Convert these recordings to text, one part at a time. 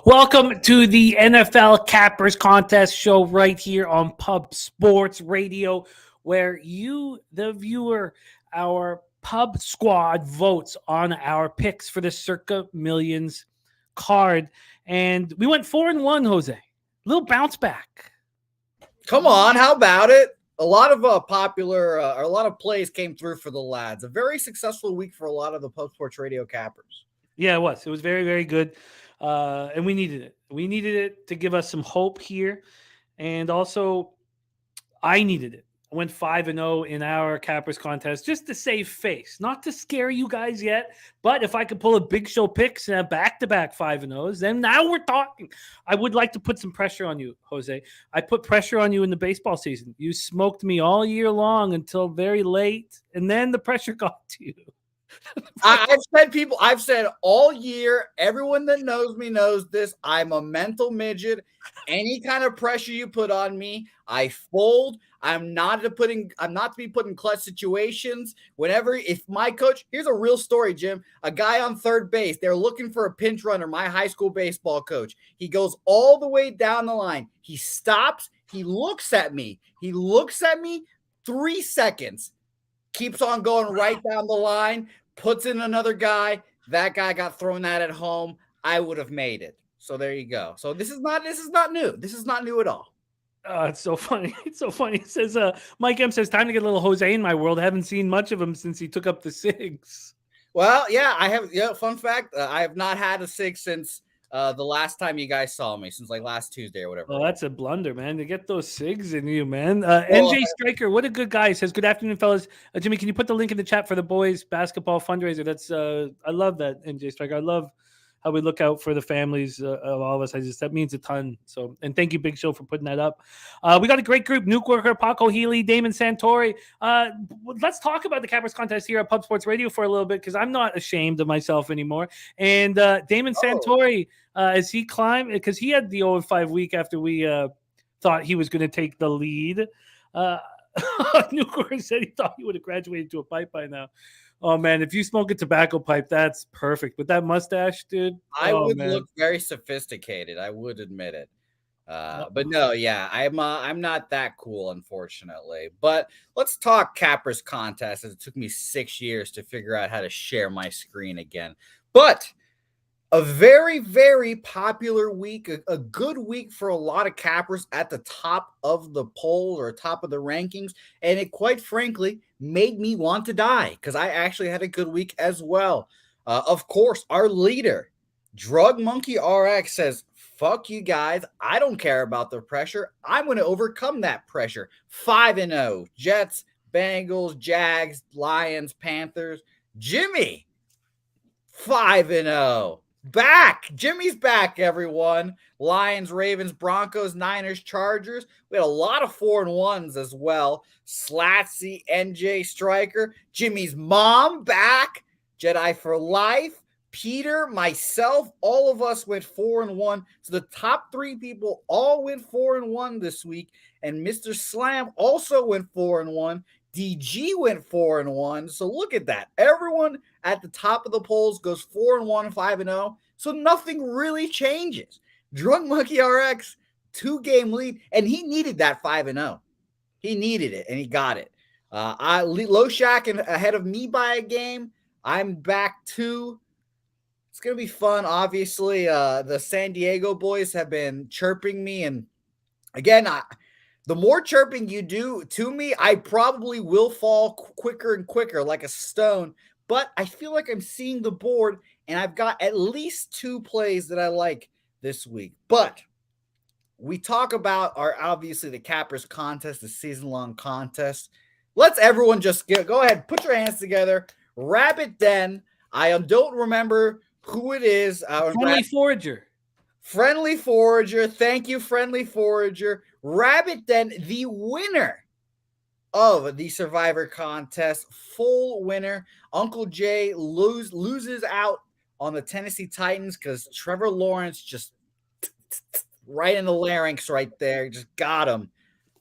Welcome to the NFL Cappers Contest show right here on Pub Sports Radio, where you, the viewer, our pub squad, votes on our picks for the Circa Millions card. And we went 4-1, Jose. A little bounce back. Come on, how about it? A lot of a lot of plays came through for the lads. A very successful week for a lot of the Pub Sports Radio Cappers. Yeah, it was. It was very, very good. And we needed it. We needed it to give us some hope here. And also, I needed it. I went 5-0 in our Cappers contest just to save face. Not to scare you guys yet, but if I could pull a big show picks and back-to-back 5-0s, then now we're talking. I would like to put some pressure on you, Jose. I put pressure on you in the baseball season. You smoked me all year long until very late, and then the pressure got to you. I've said all year, everyone that knows me knows this. I'm a mental midget. Any kind of pressure you put on me, I fold. I'm not to be put in clutch situations. If my coach, here's a real story, Jim. A guy on third base, they're looking for a pinch runner, my high school baseball coach. He goes all the way down the line. He stops. He looks at me. 3 seconds. Keeps on going right down the line, puts in another guy. That guy got thrown at home. I would have made it. So there you go. So this is not new. This is not new at all. It's so funny. It's so funny. It says, Mike M says, time to get a little Jose in my world. I haven't seen much of him since he took up the SIGs. Well, yeah, I have. Yeah, fun fact, I have not had a SIG since the last time you guys saw me, since like last Tuesday or whatever. Oh, that's a blunder, man. To get those SIGs in you, man. NJ Striker, what a good guy. He says, good afternoon, fellas. Jimmy, can you put the link in the chat for the boys basketball fundraiser? That's I love that, NJ Striker. I love how we look out for the families of all of us. That means a ton. So, and thank you, Big Show, for putting that up. We got a great group: Nuke Worker, Paco Healy, Damon Santori. Let's talk about the Cappers contest here at Pub Sports Radio for a little bit, because I'm not ashamed of myself anymore. And Damon Santori, as he climbed, because he had the 0-5 week after we thought he was going to take the lead. Nuke Worker said he thought he would have graduated to a pipe by now. Oh, man, if you smoke a tobacco pipe, that's perfect. With that mustache, dude. I would look very sophisticated. I would admit it. But no, yeah, I'm not that cool, unfortunately. But let's talk Cappers contest, as it took me 6 years to figure out how to share my screen again. But a very, very popular week, a good week for a lot of Cappers at the top of the poll or top of the rankings. And it, quite frankly, made me want to die, because I actually had a good week as well. Of course, our leader, Drug Monkey RX, says, fuck you guys. I don't care about the pressure. I'm going to overcome that pressure. 5-0. Jets, Bengals, Jags, Lions, Panthers. Jimmy, 5-0. Back. Jimmy's back, everyone. Lions, Ravens, Broncos, Niners, Chargers. We had a lot of 4-1s as well. Slatsy, NJ Striker, Jimmy's mom back. Jedi for life. Peter, myself, all of us went 4-1. So the top 3 people all went 4-1 this week. And Mr. Slam also went 4-1. DG went 4-1. So look at that. Everyone at the top of the polls goes 4-1, 5-0. So nothing really changes. Drunk Monkey RX, 2-game lead, and he needed that 5-0. He needed it, and he got it. Low Shack ahead of me by a game. I'm back 2. It's going to be fun, obviously. The San Diego boys have been chirping me, and again, the more chirping you do to me, I probably will fall quicker and quicker like a stone. But I feel like I'm seeing the board, and I've got at least 2 plays that I like this week. But we talk about obviously the Cappers contest, the season-long contest. Let's everyone just go ahead, put your hands together. Rabbit Den. I don't remember who it is. Friendly Forager. Friendly Forager. Thank you, Friendly Forager. Rabbit Den, the winner of the Survivor contest, full winner. Uncle Jay loses out on the Tennessee Titans because Trevor Lawrence just right in the larynx right there, just got him.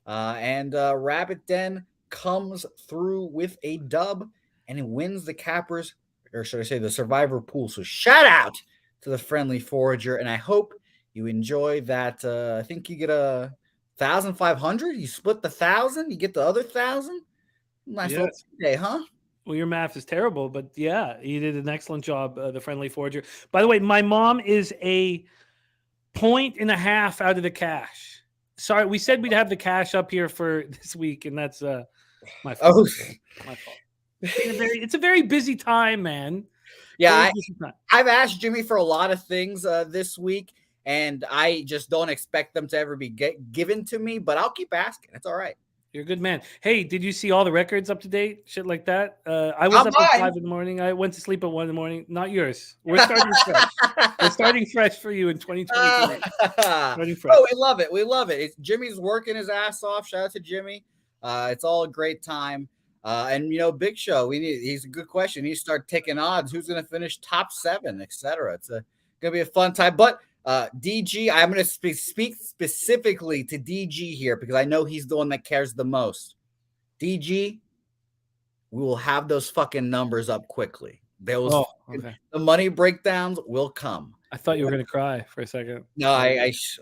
And Rabbit Den comes through with a dub, and he wins the Cappers, or should I say the Survivor pool. So shout out to the Friendly Forager, and I hope You enjoy that. I think you get 1,500. You split the 1,000. You get the other 1,000. Nice little day, huh? Well, your math is terrible, but yeah, you did an excellent job, the friendly forger. By the way, my mom is a 1.5 out of the cash. Sorry, we said we'd have the cash up here for this week, and that's my fault. Oh, My fault. It's a very busy time, man. Yeah, I've asked Jimmy for a lot of things this week, and I just don't expect them to ever be given to me, but I'll keep asking. It's all right. You're a good man. Hey, did you see all the records up to date? Shit like that? I was up at 5 in the morning. I went to sleep at 1 in the morning. Not yours. We're starting fresh. We're starting fresh for you in 2023. Starting fresh. Oh, we love it. We love it. Jimmy's working his ass off. Shout out to Jimmy. It's all a great time. And Big Show, he's a good question. You start taking odds. Who's going to finish top 7, etc. It's going to be a fun time. But DG, I'm going to speak specifically to DG here because I know he's the one that cares the most. DG, we will have those fucking numbers up quickly. The money breakdowns will come. I thought you were going to cry for a second. No,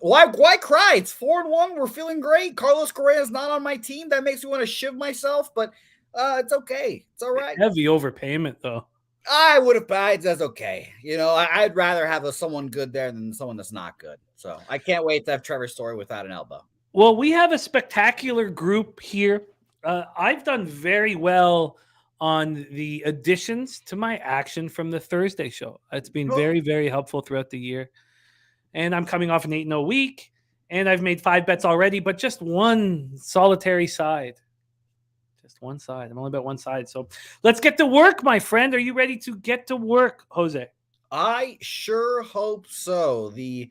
why cry? It's 4-1. We're feeling great. Carlos Correa's not on my team. That makes me want to shiv myself, but it's okay. It's all right. Heavy overpayment, though. I would have paid. That's okay. I'd rather have someone good there than someone that's not good. So I can't wait to have Trevor Story without an elbow. Well, we have a spectacular group here. I've done very well on the additions to my action from the Thursday show. It's been very, very helpful throughout the year. And I'm coming off an 8-0 week, and I've made 5 bets already, but just one solitary side. Just one side. I'm only about one side. So let's get to work, my friend. Are you ready to get to work, Jose? I sure hope so. Damon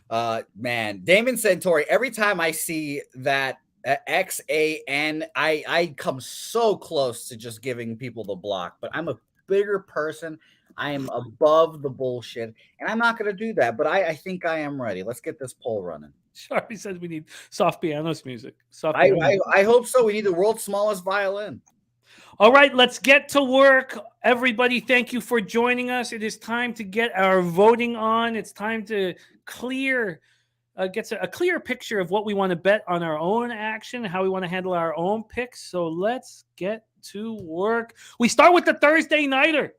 Santori, every time I see that XAN, I come so close to just giving people the block, but I'm a bigger person. I am above the bullshit, and I'm not going to do that, but I think I am ready. Let's get this poll running. Sharpie says we need soft pianos music. I hope so. We need the world's smallest violin. All right, let's get to work. Everybody, thank you for joining us. It is time to get our voting on. It's time to get a clear picture of what we want to bet on our own action, how we want to handle our own picks. So let's get to work. We start with the Thursday nighter.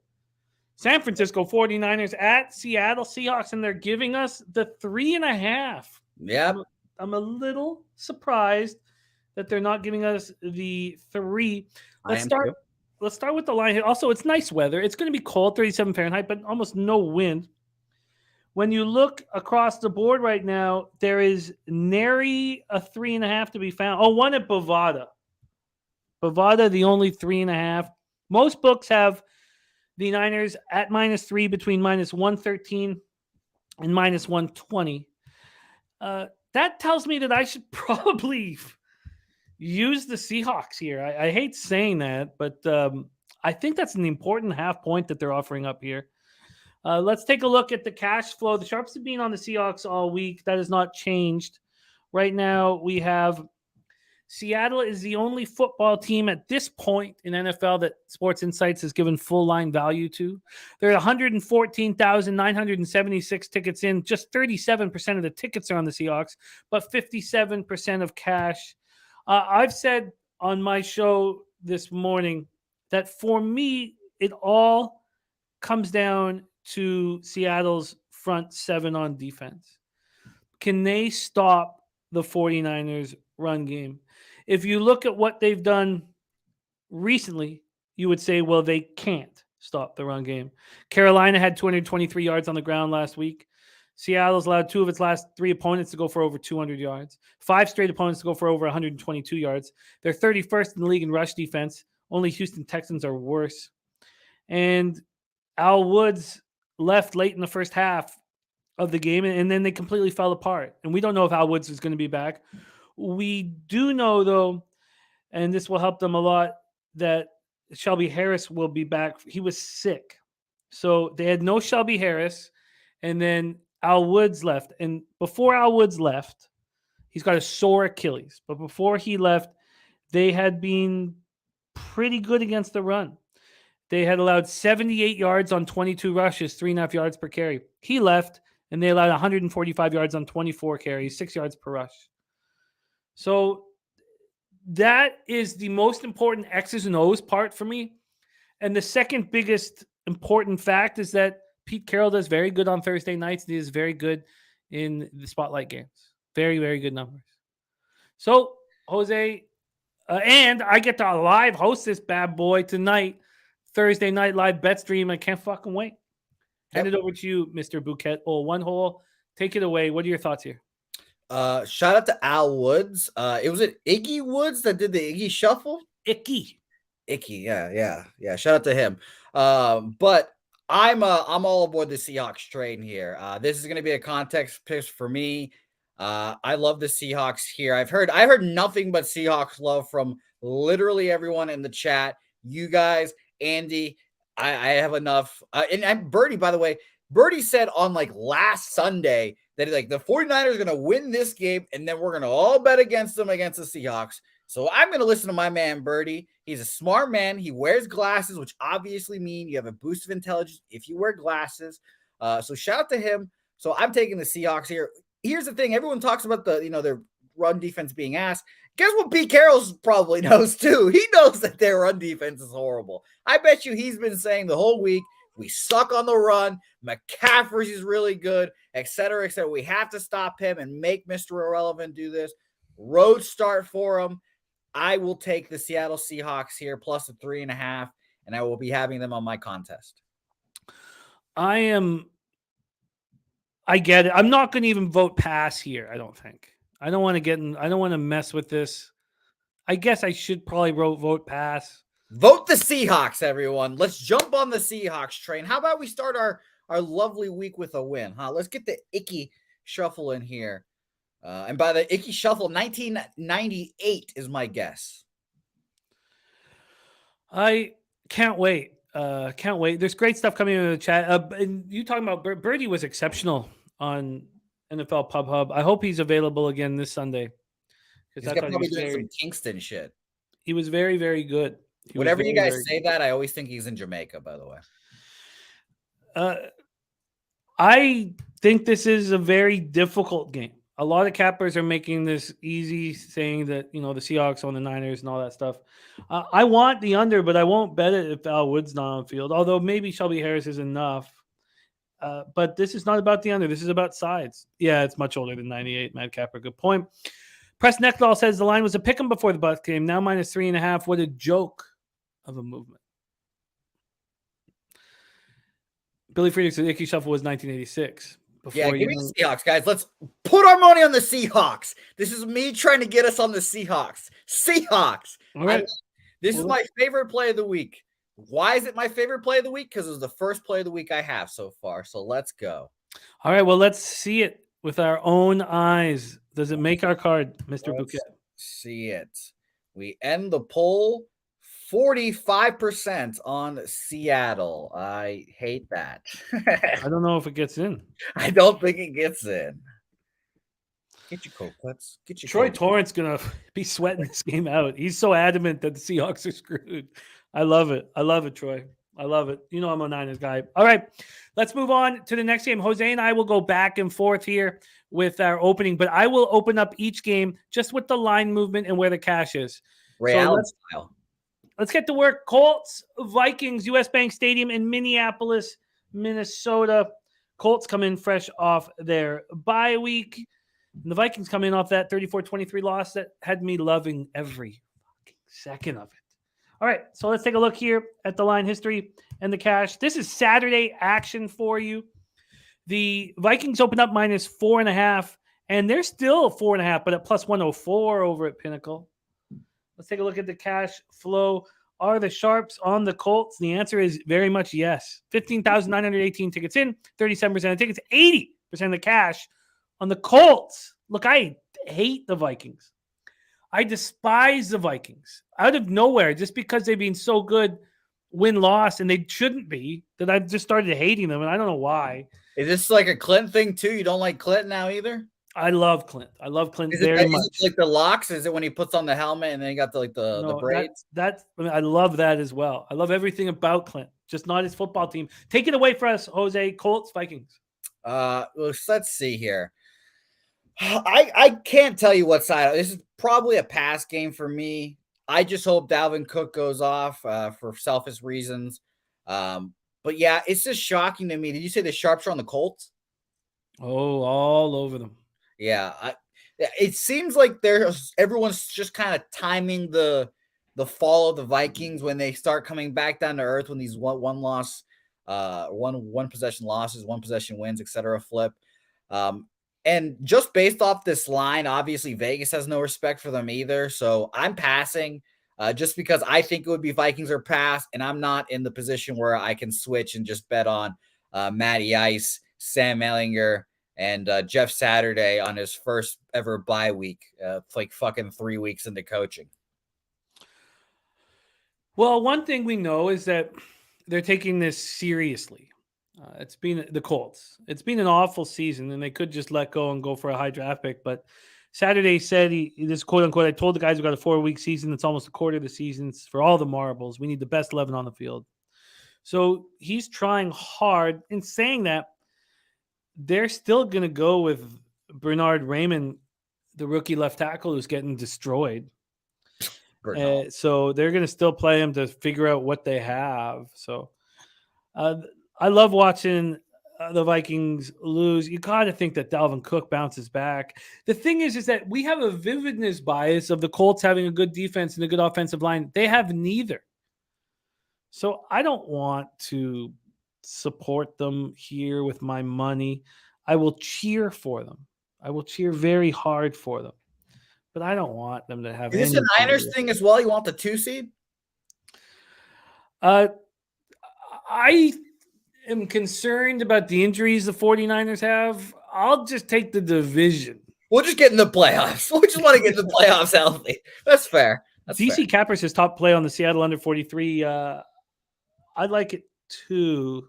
San Francisco 49ers at Seattle Seahawks, and they're giving us the 3.5. Yeah, I'm a little surprised that they're not giving us the 3. Let's start with the line here. Also, it's nice weather. It's going to be cold, 37 Fahrenheit, but almost no wind. When you look across the board right now, there is nary a 3.5 to be found. Oh, one at Bovada. Bovada, the only 3.5. Most books have the Niners at -3 between -113 and -120. That tells me that I should probably use the Seahawks here. I hate saying that, but I think that's an important half point that they're offering up here. Let's take a look at the cash flow. The sharps have been on the Seahawks all week. That has not changed. Right now, we have Seattle is the only football team at this point in NFL that Sports Insights has given full line value to. There are 114,976 tickets in. Just 37% of the tickets are on the Seahawks, but 57% of cash. I've said on my show this morning that for me, it all comes down to Seattle's front 7 on defense. Can they stop the 49ers run game? If you look at what they've done recently, you would say, well, they can't stop the run game. Carolina had 223 yards on the ground last week. Seattle's allowed 2 of its last 3 opponents to go for over 200 yards. 5 straight opponents to go for over 122 yards. They're 31st in the league in rush defense. Only Houston Texans are worse. And Al Woods left late in the first half of the game, and then they completely fell apart. And we don't know if Al Woods is going to be back. We do know, though, and this will help them a lot, that Shelby Harris will be back. He was sick. So they had no Shelby Harris, and then Al Woods left. And before Al Woods left, he's got a sore Achilles. But before he left, they had been pretty good against the run. They had allowed 78 yards on 22 rushes, 3.5 yards per carry. He left, and they allowed 145 yards on 24 carries, 6 yards per rush. So that is the most important X's and O's part for me. And the second biggest important fact is that Pete Carroll does very good on Thursday nights. And he is very good in the spotlight games. Very, very good numbers. So, Jose, and I get to live host this bad boy tonight, Thursday night live bet stream. I can't fucking wait. Hand it over to you, Mr. Bouquet. Oh, one hole. Take it away. What are your thoughts here? Shout out to Al Woods. It was Iggy Woods that did the Iggy Shuffle. Icky, yeah. Shout out to him. But I'm all aboard the Seahawks train here. This is going to be a context pick for me. I love the Seahawks here. I heard nothing but Seahawks love from literally everyone in the chat. You guys, Andy, I have enough. And Birdie, by the way, Birdie said on like last Sunday that like the 49ers are going to win this game and then we're going to all bet against them against the Seahawks. So I'm going to listen to my man, Birdie. He's a smart man. He wears glasses, which obviously mean you have a boost of intelligence if you wear glasses. So shout out to him. So I'm taking the Seahawks here. Here's the thing. Everyone talks about their run defense being ass. Guess what Pete Carroll probably knows too? He knows that their run defense is horrible. I bet you he's been saying the whole week, we suck on the run. McCaffrey is really good, et cetera, et cetera. We have to stop him and make Mr. Irrelevant do this. Road start for him. I will take the Seattle Seahawks here plus a 3.5, and I will be having them on my contest. I get it. I'm not going to even vote pass here. I don't think. I don't want to mess with this. I guess I should probably vote pass. Vote the Seahawks, everyone. Let's jump on the Seahawks train. How about we start our lovely week with a win, huh? Let's get the Icky Shuffle in here. And by the Icky Shuffle, 1998 is my guess. I can't wait. There's great stuff coming in the chat. And you talking about Birdie was exceptional on NFL Pub Hub. I hope he's available again this Sunday. He's probably doing some Kingston shit. He was very, very good. Whenever you guys say that, I always think he's in Jamaica, by the way. I think this is a very difficult game. A lot of cappers are making this easy, saying that, the Seahawks own the Niners and all that stuff. I want the under, but I won't bet it if Al Wood's not on field, although maybe Shelby Harris is enough. But this is not about the under. This is about sides. Yeah, it's much older than 98. Mad Capper, good point. Press Neckdahl says the line was a pick 'em before the Bucs game. Now minus 3.5. What a joke of a movement. Billy Friedrich's Icky Shuffle was 1986. Yeah, give me the Seahawks, guys. Let's put our money on the Seahawks. This is me trying to get us on the Seahawks. Seahawks. All right. This is my favorite play of the week. Why is it my favorite play of the week? Because it was the first play of the week I have so far. So let's go. All right. Well, let's see it with our own eyes. Does it make our card, Mr. Bouquet? See it. We end the poll 45% on Seattle. I hate that. I don't know if it gets in. I don't think it gets in. Get your cold cuts. Get your Troy Torrance going to be sweating this game out. He's so adamant that the Seahawks are screwed. I love it. I love it, Troy. I love it. I'm a Niners guy. All right, let's move on to the next game. Jose and I will go back and forth here with our opening, but I will open up each game just with the line movement and where the cash is. Let's get to work. Colts, Vikings, US Bank Stadium in Minneapolis, Minnesota. Colts come in fresh off their bye week. And the Vikings come in off that 34-23 loss that had me loving every fucking second of it. All right, so let's take a look here at the line history and the cash. This is Saturday action for you. The Vikings open up minus 4.5, and they're still 4.5, but at plus 104 over at Pinnacle. Let's take a look at the cash flow. Are the sharps on the Colts? The answer is very much yes. 15,918 tickets in, 37% of tickets, 80% of the cash on the Colts. Look, I hate the Vikings. I despise the Vikings out of nowhere just because they've been so good win-loss, and they shouldn't be, that I've just started hating them, and I don't know why. Is this like a Clint thing too? You don't like Clint now either? I love Clint. I love Clint very much. Is it like the locks? Is it when he puts on the helmet and then he got the braids? I love that as well. I love everything about Clint, just not his football team. Take it away for us, Jose. Colts, Vikings. Let's see here. I can't tell you what side. This is probably a pass game for me. I just hope Dalvin Cook goes off for selfish reasons. But yeah, it's just shocking to me. Did you say the sharps are on the Colts? Oh, all over them. Yeah, it seems like everyone's just kind of timing the fall of the Vikings when they start coming back down to earth when these one loss, one possession losses, one possession wins, etc. flip. And just based off this line, obviously Vegas has no respect for them either. So I'm passing just because I think it would be Vikings or pass, and I'm not in the position where I can switch and just bet on Matty Ice, Sam Ellinger, and Jeff Saturday on his first ever bye week, like fucking 3 weeks into coaching. Well, one thing we know is that they're taking this seriously. It's been the Colts. It's been an awful season, and they could just let go and go for a high draft pick. But Saturday said this quote unquote, I told the guys we got a 4-week season. It's almost a quarter of the seasons for all the marbles. We need the best 11 on the field. So he's trying hard. In saying that, they're still going to go with Bernard Raymond, the rookie left tackle who's getting destroyed. So they're going to still play him to figure out what they have. So I love watching the Vikings lose. You got to think that Dalvin Cook bounces back. The thing is that we have a vividness bias of the Colts having a good defense and a good offensive line. They have neither. So I don't want to support them here with my money. I will cheer for them. I will cheer very hard for them. But I don't want them to have. Is this a Niners thing as well? You want the 2 seed? I am concerned about the injuries the 49ers have. I'll just take the division. We'll just get in the playoffs. We just want to get in the playoffs healthy. That's fair. DC Cappers his top play on the Seattle under 43. I'd like it too.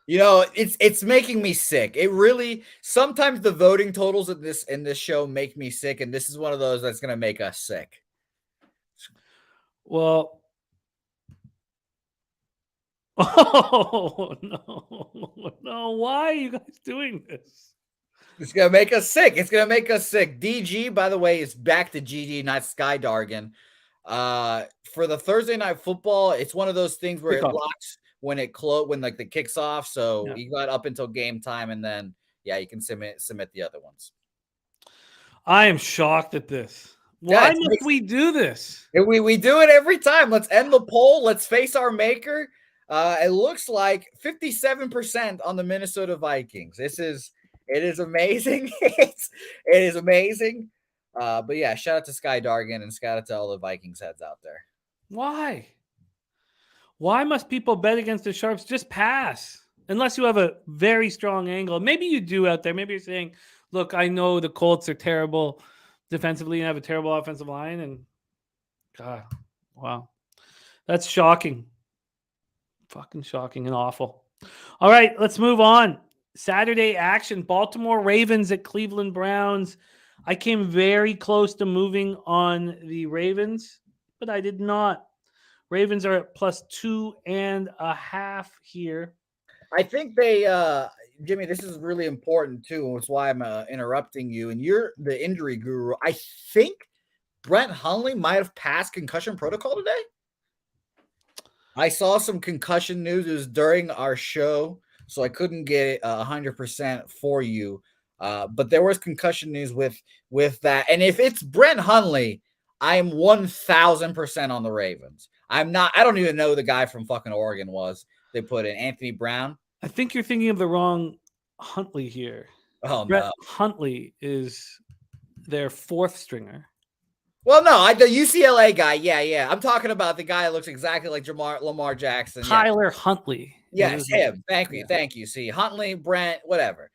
You know, it's making me sick. It really sometimes the voting totals in this show make me sick, and this is one of those that's gonna make us sick. Well, oh no! Why are you guys doing this? It's gonna make us sick. It's gonna make us sick. DG, by the way, is back to GG, not Sky Dargan. For the Thursday night football, it's one of those things where it locks when like the kicks off. So you got up until game time, and then you can submit the other ones. I am shocked at this. Why must we do this? We do it every time. Let's end the poll. Let's face our maker. It looks like 57% on the Minnesota Vikings. It is amazing. It is amazing. But yeah, shout out to Sky Dargan and shout out to all the Vikings heads out there. Why? Why must people bet against the Sharps? Just pass. Unless you have a very strong angle. Maybe you do out there. Maybe you're saying, look, I know the Colts are terrible defensively and have a terrible offensive line. And God, wow. That's shocking. Fucking shocking and awful. All right, let's move on. Saturday action. Baltimore Ravens at Cleveland Browns. I came very close to moving on the Ravens, but I did not. Ravens are at +2.5 here. I think they, Jimmy, this is really important too. That's why I'm interrupting you. And you're the injury guru. I think Brent Hundley might have passed concussion protocol today. I saw some concussion news. It was during our show, so I couldn't get it 100% for you. But there was concussion news with that. And if it's Brent Hundley, I am 1,000% on the Ravens. I don't even know who the guy from fucking Oregon was. They put in Anthony Brown. I think you're thinking of the wrong Huntley here. Oh, Brett no. Hundley is their 4th stringer. Well, no, the UCLA guy. Yeah. I'm talking about the guy that looks exactly like Lamar Jackson. Tyler Huntley. Yes, him. Thank you. See, Huntley, Brent, whatever.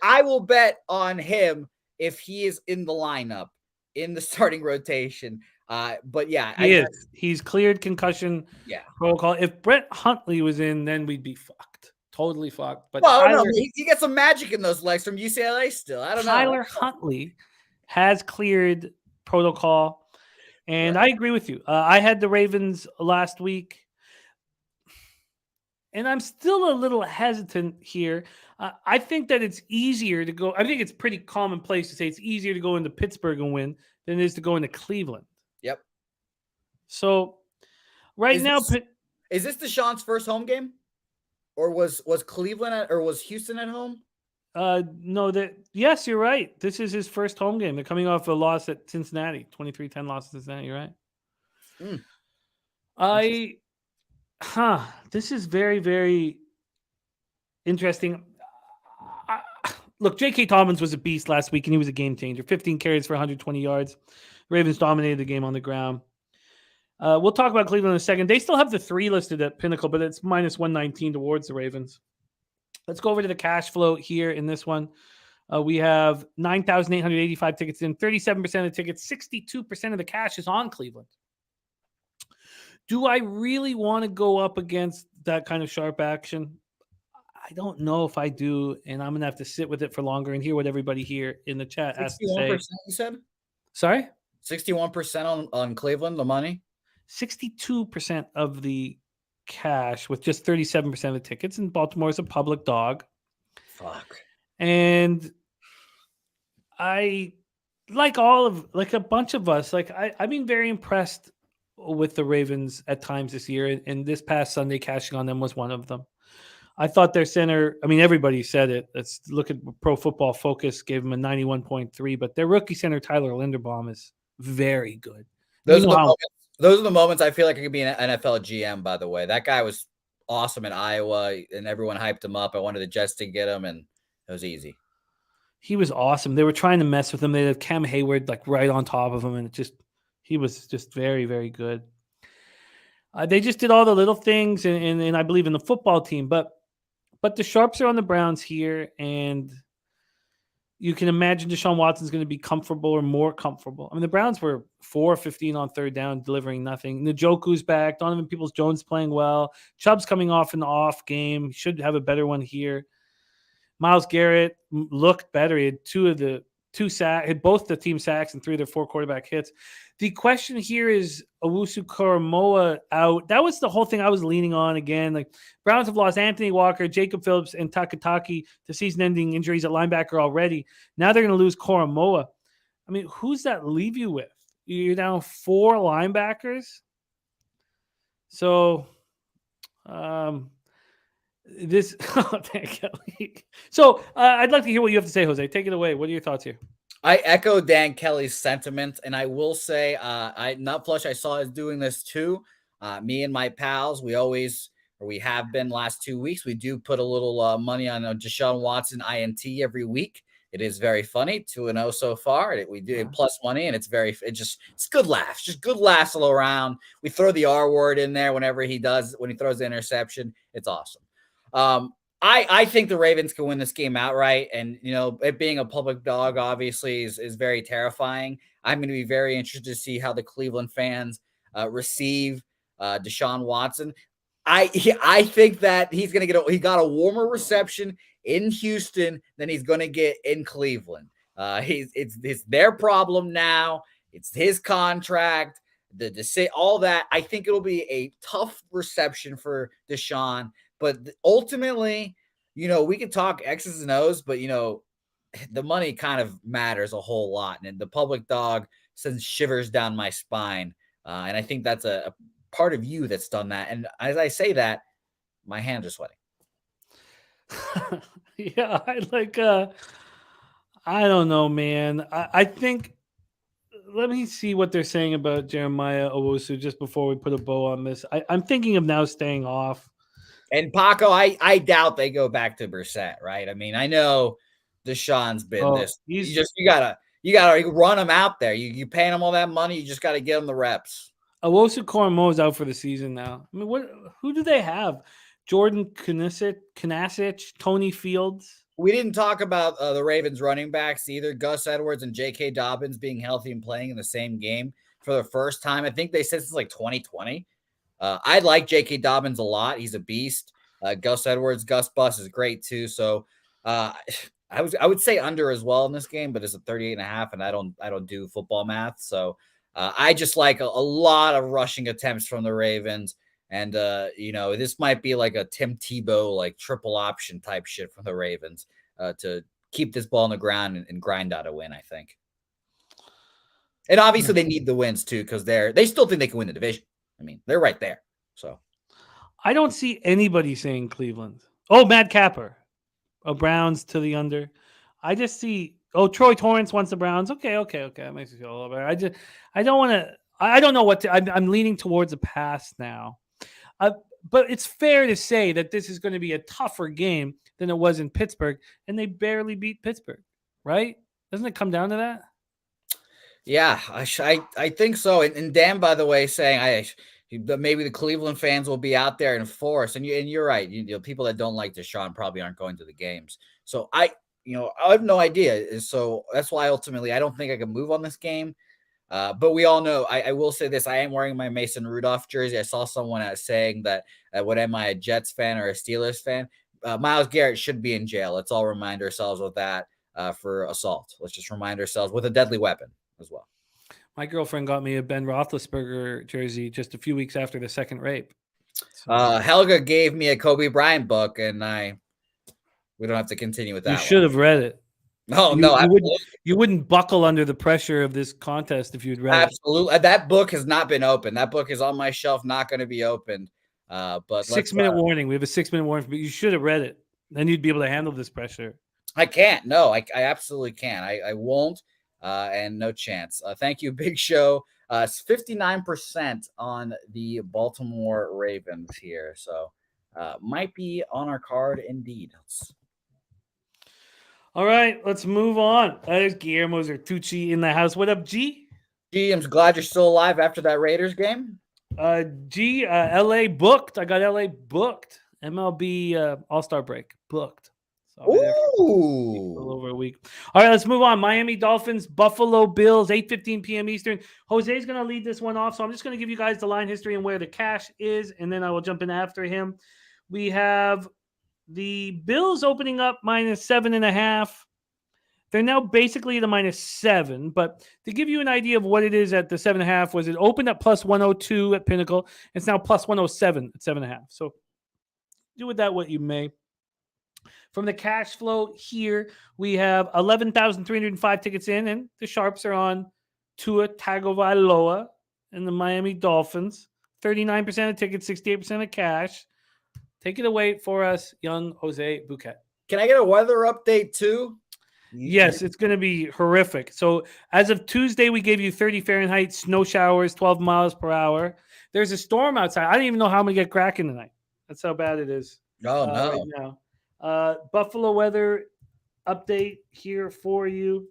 I will bet on him if he is in the lineup, in the starting rotation. But yeah, he is. He's cleared concussion protocol. If Brett Hundley was in, then we'd be fucked. Totally fucked. But he gets some magic in those legs from UCLA still. I don't know. Tyler Huntley has cleared protocol, and I agree with you. I had the Ravens last week. and I'm still a little hesitant here. I think that it's easier to go. I think it's pretty commonplace to say it's easier to go into Pittsburgh and win than it is to go into Cleveland. Yep. So right now, is this Deshaun's first home game, or was Cleveland or was Houston at home? No, yes, you're right. This is his first home game. They're coming off a loss at Cincinnati, 23-10 loss to Cincinnati. You're right. This is very, very interesting. Look, J.K. Dobbins was a beast last week, and he was a game changer. 15 carries for 120 yards. Ravens dominated the game on the ground. We'll talk about Cleveland in a second. They still have the 3 listed at Pinnacle, but it's minus 119 towards the Ravens. Let's go over to the cash flow here in this one. We have 9,885 tickets in, 37% of the tickets, 62% of the cash is on Cleveland. Do I really want to go up against that kind of sharp action? I don't know if I do, and I'm going to have to sit with it for longer and hear what everybody here in the chat has to say. 61%, you said? Sorry? 61% on Cleveland, the money? 62% of the cash with just 37% of the tickets, and Baltimore is a public dog. Fuck. And I, like a bunch of us, I've been very impressed with the Ravens at times this year, and this past Sunday cashing on them was one of them. I thought their center, everybody said it. Let's look at Pro Football Focus, gave them a 91.3, but their rookie center, Tyler Linderbaum, is very good. Those are the moments I feel like I could be an NFL GM, by the way. That guy was awesome in Iowa, and everyone hyped him up. I wanted the Jets to get him, and it was easy. He was awesome. They were trying to mess with him. They had Cam Hayward right on top of him, and he was just very, very good. They just did all the little things, and I believe in the football team. But the Sharps are on the Browns here, and you can imagine Deshaun Watson's going to be comfortable or more comfortable. The Browns were 4-15 on third down, delivering nothing. Njoku's back. Donovan Peoples-Jones playing well. Chubb's coming off an off game. Should have a better one here. Myles Garrett looked better. He had two sacks, had both the team sacks and 3 of their 4 quarterback hits. The question here is Owusu-Koramoah out. That was the whole thing I was leaning on again. Browns have lost Anthony Walker, Jacob Phillips, and Takataki to season-ending injuries at linebacker already. Now they're going to lose Koramoah. Who's that leave you with? You're down 4 linebackers. So, thank you. So I'd like to hear what you have to say, Jose. Take it away. What are your thoughts here? I echo Dan Kelly's sentiments, and I will say, Nutflush, I saw is doing this too. Me and my pals, we have been last 2 weeks. We do put a little money on Deshaun Watson INT every week. It is very funny, 2-0 so far. We do plus money, and it's good laughs, just good laughs all around. We throw the R word in there when he throws the interception. It's awesome. I think the Ravens can win this game outright, and it being a public dog obviously is very terrifying. I'm going to be very interested to see how the Cleveland fans receive Deshaun Watson. I think that he got a warmer reception in Houston than he's going to get in Cleveland. It's their problem now. It's his contract. All that. I think it'll be a tough reception for Deshaun. But ultimately, we could talk X's and O's, but, the money kind of matters a whole lot. And the public dog sends shivers down my spine. And I think that's a part of you that's done that. And as I say that, my hands are sweating. Yeah, I don't know, man. I think, let me see what they're saying about Jeremiah Owusu just before we put a bow on this. I'm thinking of now staying off. And Paco, I doubt they go back to Brissett, right? I know Deshaun's been this. You gotta run him out there. You paying him all that money. You just got to get him the reps. Owusu-Koramoah is out for the season now. Who do they have? Jordan Kunasich, Tony Fields. We didn't talk about the Ravens running backs either. Gus Edwards and J.K. Dobbins being healthy and playing in the same game for the first time. I think they said since 2020. I like J.K. Dobbins a lot. He's a beast. Gus Edwards, Gus Bus is great too. So I would say under as well in this game, but it's a 38.5, and I don't do football math. So I just like a lot of rushing attempts from the Ravens. And this might be like a Tim Tebow like triple option type shit from the Ravens to keep this ball on the ground and grind out a win, I think. And obviously they need the wins too, because they still think they can win the division. I mean, they're right there. So I don't see anybody saying Cleveland. Oh, Matt Capper. Oh, Browns to the under. I just see. Oh, Troy Torrance wants the Browns. Okay. That makes me feel a little better. I don't want to. I don't know what to. I'm leaning towards a pass now. But it's fair to say that this is going to be a tougher game than it was in Pittsburgh, and they barely beat Pittsburgh, right? Doesn't it come down to that? Yeah, I think so. And Dan, by the way, saying maybe the Cleveland fans will be out there in force, and you're right. People that don't like Deshaun probably aren't going to the games. So I have no idea. So that's why ultimately I don't think I can move on this game. But we all know, I will say this, I am wearing my Mason Rudolph jersey. I saw someone saying that, what am I, a Jets fan or a Steelers fan? Myles Garrett should be in jail. Let's all remind ourselves of that for assault. Let's just remind ourselves with a deadly weapon as well. My girlfriend got me a Ben Roethlisberger jersey just a few weeks after the second rape. So. Helga gave me a Kobe Bryant book, and we don't have to continue with that. You should have read it. Oh, you wouldn't buckle under the pressure of this contest if you'd read absolutely. That book has not been opened. That book is on my shelf, not going to be opened. But 6-minute warning. We have a 6-minute warning, but you should have read it. Then you'd be able to handle this pressure. I can't. No, I absolutely can't. I won't. And no chance. Thank you, Big Show. 59% on the Baltimore Ravens here. So might be on our card indeed. All right, let's move on. There's Guillermo Zertucci in the house. What up, G? G, I'm glad you're still alive after that Raiders game. G, LA booked. I got LA booked. MLB All-Star break booked. So I'll be there for a little over a week. All right, let's move on. Miami Dolphins, Buffalo Bills, 8:15 p.m. Eastern. Jose's going to lead this one off, so I'm just going to give you guys the line history and where the cash is, and then I will jump in after him. We have the Bills opening up -7.5. They're now basically the -7, but to give you an idea of what it is at the 7.5, was it opened up +102 at Pinnacle. It's now +107 at 7.5. So do with that what you may. From the cash flow here, we have 11,305 tickets in, and the Sharps are on Tua Tagovailoa and the Miami Dolphins. 39% of tickets, 68% of cash. Take it away for us, young Jose Bouquet. Can I get a weather update too? Yes, it's going to be horrific. So as of Tuesday, we gave you 30 Fahrenheit, snow showers, 12 miles per hour. There's a storm outside. I don't even know how I'm going to get cracking tonight. That's how bad it is. Oh, no. Right now. Buffalo weather update here for you.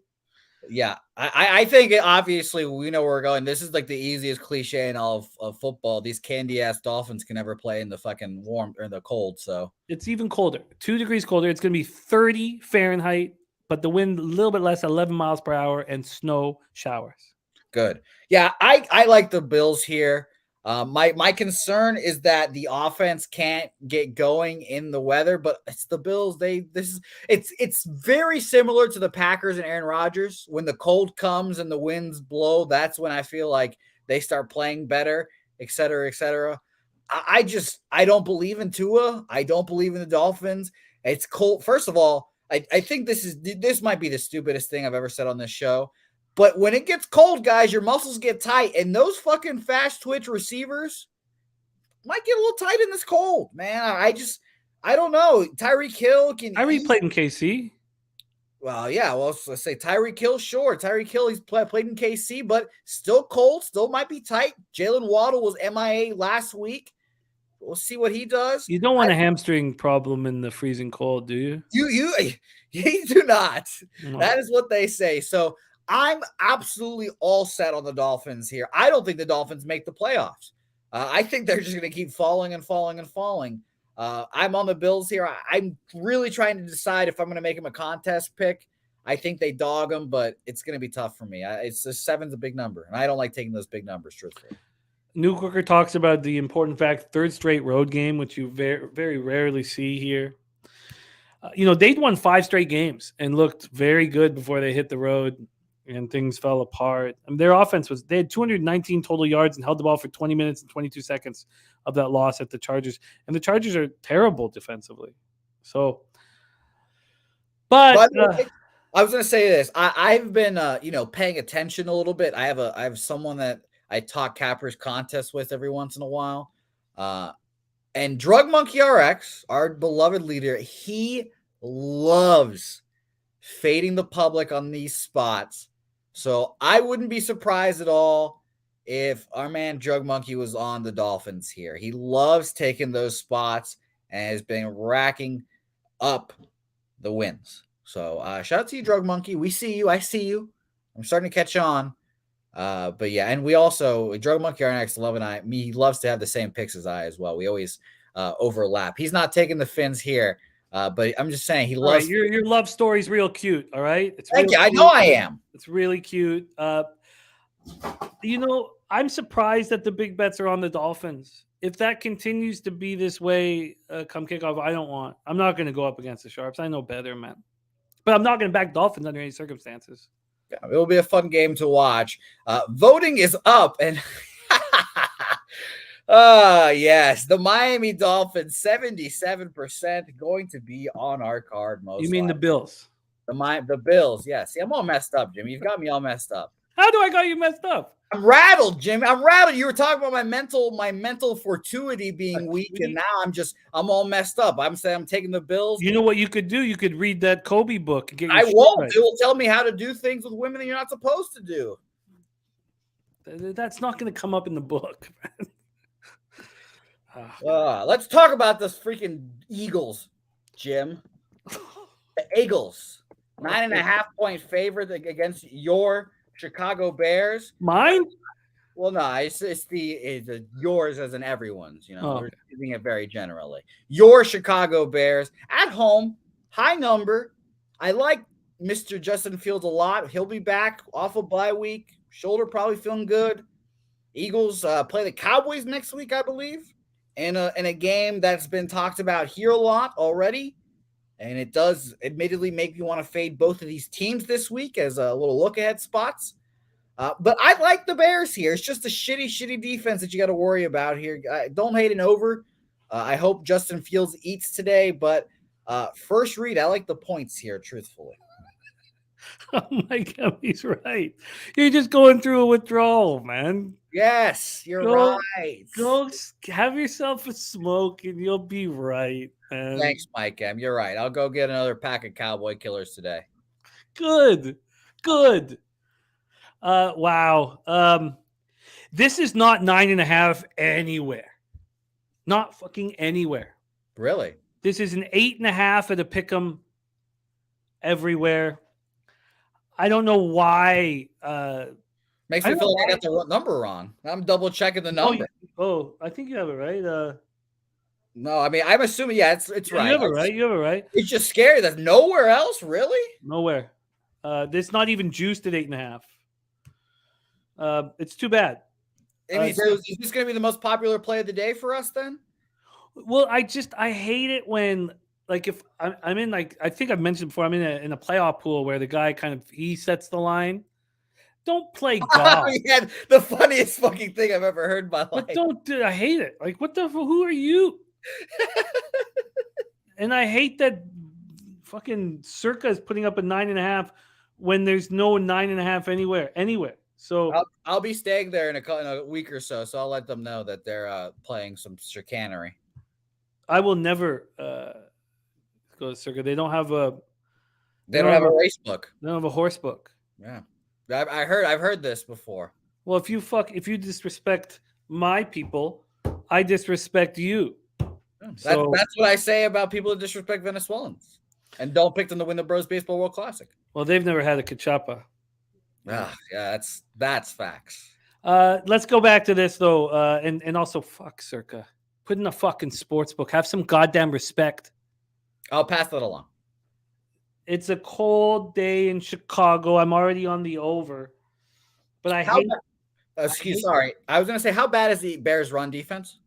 Yeah, I think obviously we know where we're going. This is like the easiest cliche in all of football. These candy ass Dolphins can never play in the fucking warm or the cold. So it's even colder, 2 degrees colder. It's going to be 30 Fahrenheit, but the wind a little bit less, 11 miles per hour, and snow showers. Good. Yeah, I like the Bills here. My concern is that the offense can't get going in the weather, but it's the Bills. It's very similar to the Packers and Aaron Rodgers. When the cold comes and the winds blow, that's when I feel like they start playing better, et cetera, et cetera. I don't believe in Tua. I don't believe in the Dolphins. It's cold. First of all, I think this might be the stupidest thing I've ever said on this show. But when it gets cold, guys, your muscles get tight. And those fucking fast twitch receivers might get a little tight in this cold, man. I don't know. Tyreek Hill can. Tyreek played in KC. Well, yeah. Well, let's say Tyreek Hill, sure. Tyreek Hill, he's played in KC, but still cold. Still might be tight. Jalen Waddle was MIA last week. We'll see what he does. You don't want a hamstring problem in the freezing cold, do you? You do not. No. That is what they say. So I'm absolutely all set on the Dolphins here. I don't think the Dolphins make the playoffs. I think they're just going to keep falling and falling and falling. I'm on the Bills here. I'm really trying to decide if I'm going to make them a contest pick. I think they dog them, but it's going to be tough for me. It's 7's a big number, and I don't like taking those big numbers, truthfully. New Cooker talks about the important fact, third straight road game, which you very, very rarely see here. They'd won 5 straight games and looked very good before they hit the road. and things fell apart. And their offense they had 219 total yards and held the ball for 20 minutes and 22 seconds of that loss at the Chargers. And the Chargers are terrible defensively. So, but I was going to say this. I've been, paying attention a little bit. I have someone that I talk Cappers contest with every once in a while. And Drug Monkey RX, our beloved leader, he loves fading the public on these spots. So I wouldn't be surprised at all if our man Drug Monkey was on the Dolphins here. He loves taking those spots and has been racking up the wins. So shout out to you, Drug Monkey. We see you. I see you. I'm starting to catch on. But yeah, and we also, Drug Monkey RX 11, he loves to have the same picks as I as well. We always overlap. He's not taking the fins here. But I'm just saying he loves your love story's real cute. All right. Thank you. I know I am. It's really cute. I'm surprised that the big bets are on the Dolphins. If that continues to be this way, come kickoff, I'm not going to go up against the Sharps. I know better, man. But I'm not going to back Dolphins under any circumstances. Yeah, it'll be a fun game to watch. Voting is up, and yes, the Miami Dolphins, 77% going to be on our card. You mean the Bills? The Bills, yeah. See, I'm all messed up, Jimmy. You've got me all messed up. How do I got you messed up? I'm rattled, Jimmy. I'm rattled. You were talking about my mental fortuity being weak, and now I'm all messed up. I'm saying I'm taking the Bills. You know what you could do? You could read that Kobe book and get your I won't. Right. It will tell me how to do things with women that you're not supposed to do. That's not going to come up in the book. Let's talk about this freaking Eagles, Jim. The Eagles, 9.5-point favorite against your Chicago Bears. Mine? Well, no, it's the yours as in everyone's. We're using it very generally. Your Chicago Bears at home, high number. I like Mr. Justin Fields a lot. He'll be back off a bye week. Shoulder probably feeling good. Eagles play the Cowboys next week, I believe, in a game that's been talked about here a lot already. And it does admittedly make me want to fade both of these teams this week as a little look-ahead spots. But I like the Bears here. It's just a shitty defense that you got to worry about here. Don't hate an over. I hope Justin Fields eats today. But first read, I like the points here, truthfully. Oh, my God, he's right. You're just going through a withdrawal, man. Yes, you're right. Go have yourself a smoke and you'll be right, man. Thanks, Mike M. You're right. I'll go get another pack of Cowboy Killers today. Good. Wow. This is not 9.5 anywhere. Not fucking anywhere. Really? This is an 8.5 at a pick'em everywhere. I don't know why. Makes me feel like I got the number wrong. I'm double checking the number. I think you have it right. No, I mean, I'm assuming, it's right. You have it right. It's just scary. There's nowhere else, really? Nowhere. There's not even juiced at 8.5. It's too bad. So is this going to be the most popular play of the day for us then? Well, I hate it when, like, if I'm in, like, I think I've mentioned before, I'm in a playoff pool where the guy he sets the line. Don't play golf. Yeah, the funniest fucking thing I've ever heard in my life. But I hate it. Like, what the, who are you? And I hate that fucking Circa is putting up a 9.5 when there's no 9.5 anywhere. So I'll be staying there in a week or so I'll let them know that they're playing some chicanery. I will never go to Circa. They don't have a race book. They don't have a horse book. Yeah. I've heard this before. Well, if you disrespect my people, I disrespect you. That's what I say about people who disrespect Venezuelans and don't pick them to win the Bros Baseball World Classic. Well, they've never had a cachapa. Yeah, that's facts. Let's go back to this though, and also fuck Circa. Put in a fucking sports book. Have some goddamn respect. I'll pass that along. It's a cold day in Chicago. I'm already on the over, but sorry. I was going to say, how bad is the Bears' run defense?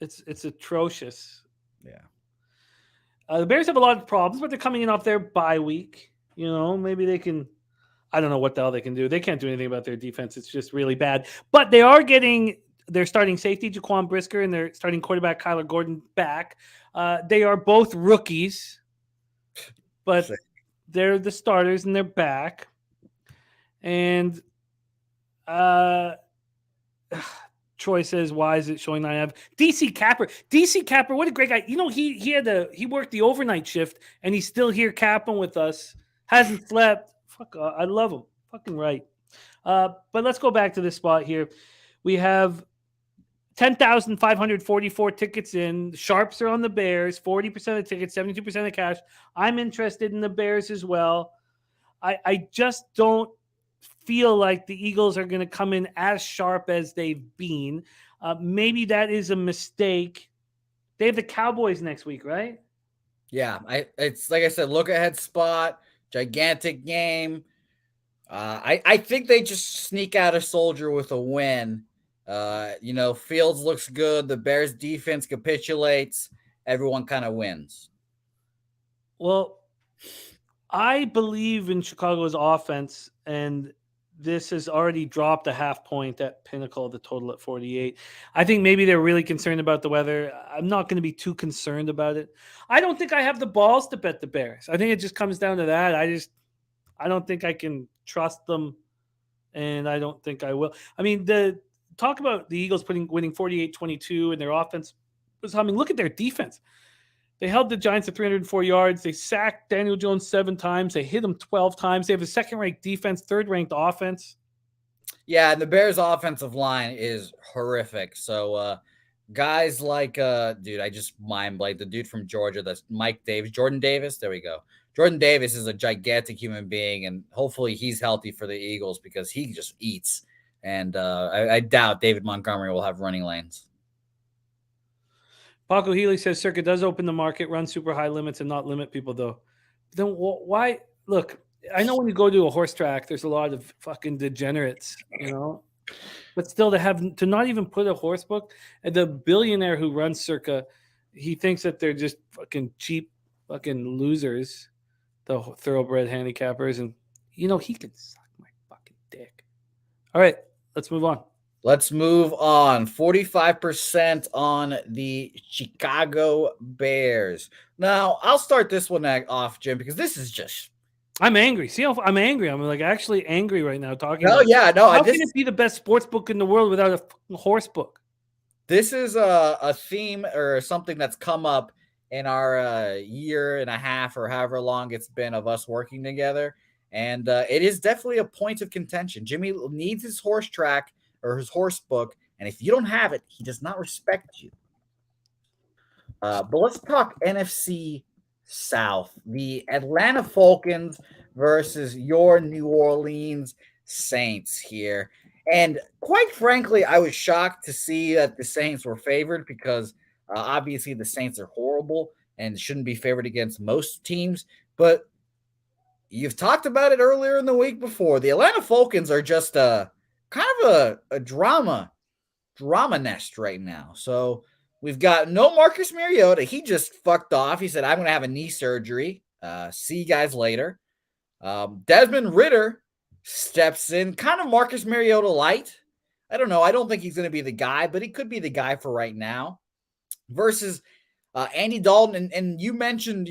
It's atrocious. Yeah. The Bears have a lot of problems, but they're coming in off their bye week. Maybe they can I don't know what the hell they can do. They can't do anything about their defense. It's just really bad. But they are getting their starting safety, Jaquan Brisker, and their starting quarterback, Kyler Gordon, back. They are both rookies, but they're the starters and they're back. And Troy says, "Why is it showing 9F?" DC Capper, what a great guy! You know, he worked the overnight shift, and he's still here capping with us. Hasn't slept. Fuck, I love him. Fucking right. But let's go back to this spot here. We have 10,544 tickets in. Sharps are on the Bears. 40% of the tickets, 72% of the cash. I'm interested in the Bears as well. I just don't feel like the Eagles are going to come in as sharp as they've been. Maybe that is a mistake. They have the Cowboys next week, right? Yeah, it's like I said, look ahead spot, gigantic game. I think they just sneak out a soldier with a win. Fields looks good. The Bears defense capitulates. Everyone kind of wins. Well, I believe in Chicago's offense, and this has already dropped a half point at pinnacle of the total at 48. I think maybe they're really concerned about the weather. I'm not going to be too concerned about it. I don't think I have the balls to bet the Bears. I think it just comes down to that. I don't think I can trust them, and I don't think I will. I mean, talk about the Eagles winning 48-22, and their offense was humming. Look at their defense. They held the Giants to 304 yards. They sacked Daniel Jones 7 times. They hit him 12 times. They have a second-ranked defense, third-ranked offense. Yeah, and the Bears' offensive line is horrific. So guys like, dude, I just mind like the dude from Georgia, that's Jordan Davis. There we go. Jordan Davis is a gigantic human being, and hopefully he's healthy for the Eagles because he just eats. And I doubt David Montgomery will have running lanes. Paco Healy says Circuit does open the market, run super high limits, and not limit people, though. Then why? Look, I know when you go to a horse track, there's a lot of fucking degenerates, but still to not even put a horse book, and the billionaire who runs Circa, he thinks that they're just fucking cheap fucking losers, the thoroughbred handicappers, and he can suck my fucking dick. All right, let's move on. Let's move on. 45% on the Chicago Bears. Now, I'll start this one off, Jim, because this is just... I'm angry. See how I'm angry? I'm like actually angry right now talking about How can it be the best sports book in the world without a horse book? This is a theme or something that's come up in our year and a half or however long it's been of us working together. And it is definitely a point of contention. Jimmy needs his horse track or his horse book, and if you don't have it, he does not respect you. But let's talk NFC South. The Atlanta Falcons versus your New Orleans Saints here. And quite frankly, I was shocked to see that the Saints were favored because obviously the Saints are horrible and shouldn't be favored against most teams. But you've talked about it earlier in the week before. The Atlanta Falcons are just kind of a drama nest right now. So we've got no Marcus Mariota. He just fucked off. He said, I'm going to have a knee surgery. See you guys later. Desmond Ridder steps in, kind of Marcus Mariota light. I don't know. I don't think he's going to be the guy, but he could be the guy for right now. Versus Andy Dalton. And you mentioned,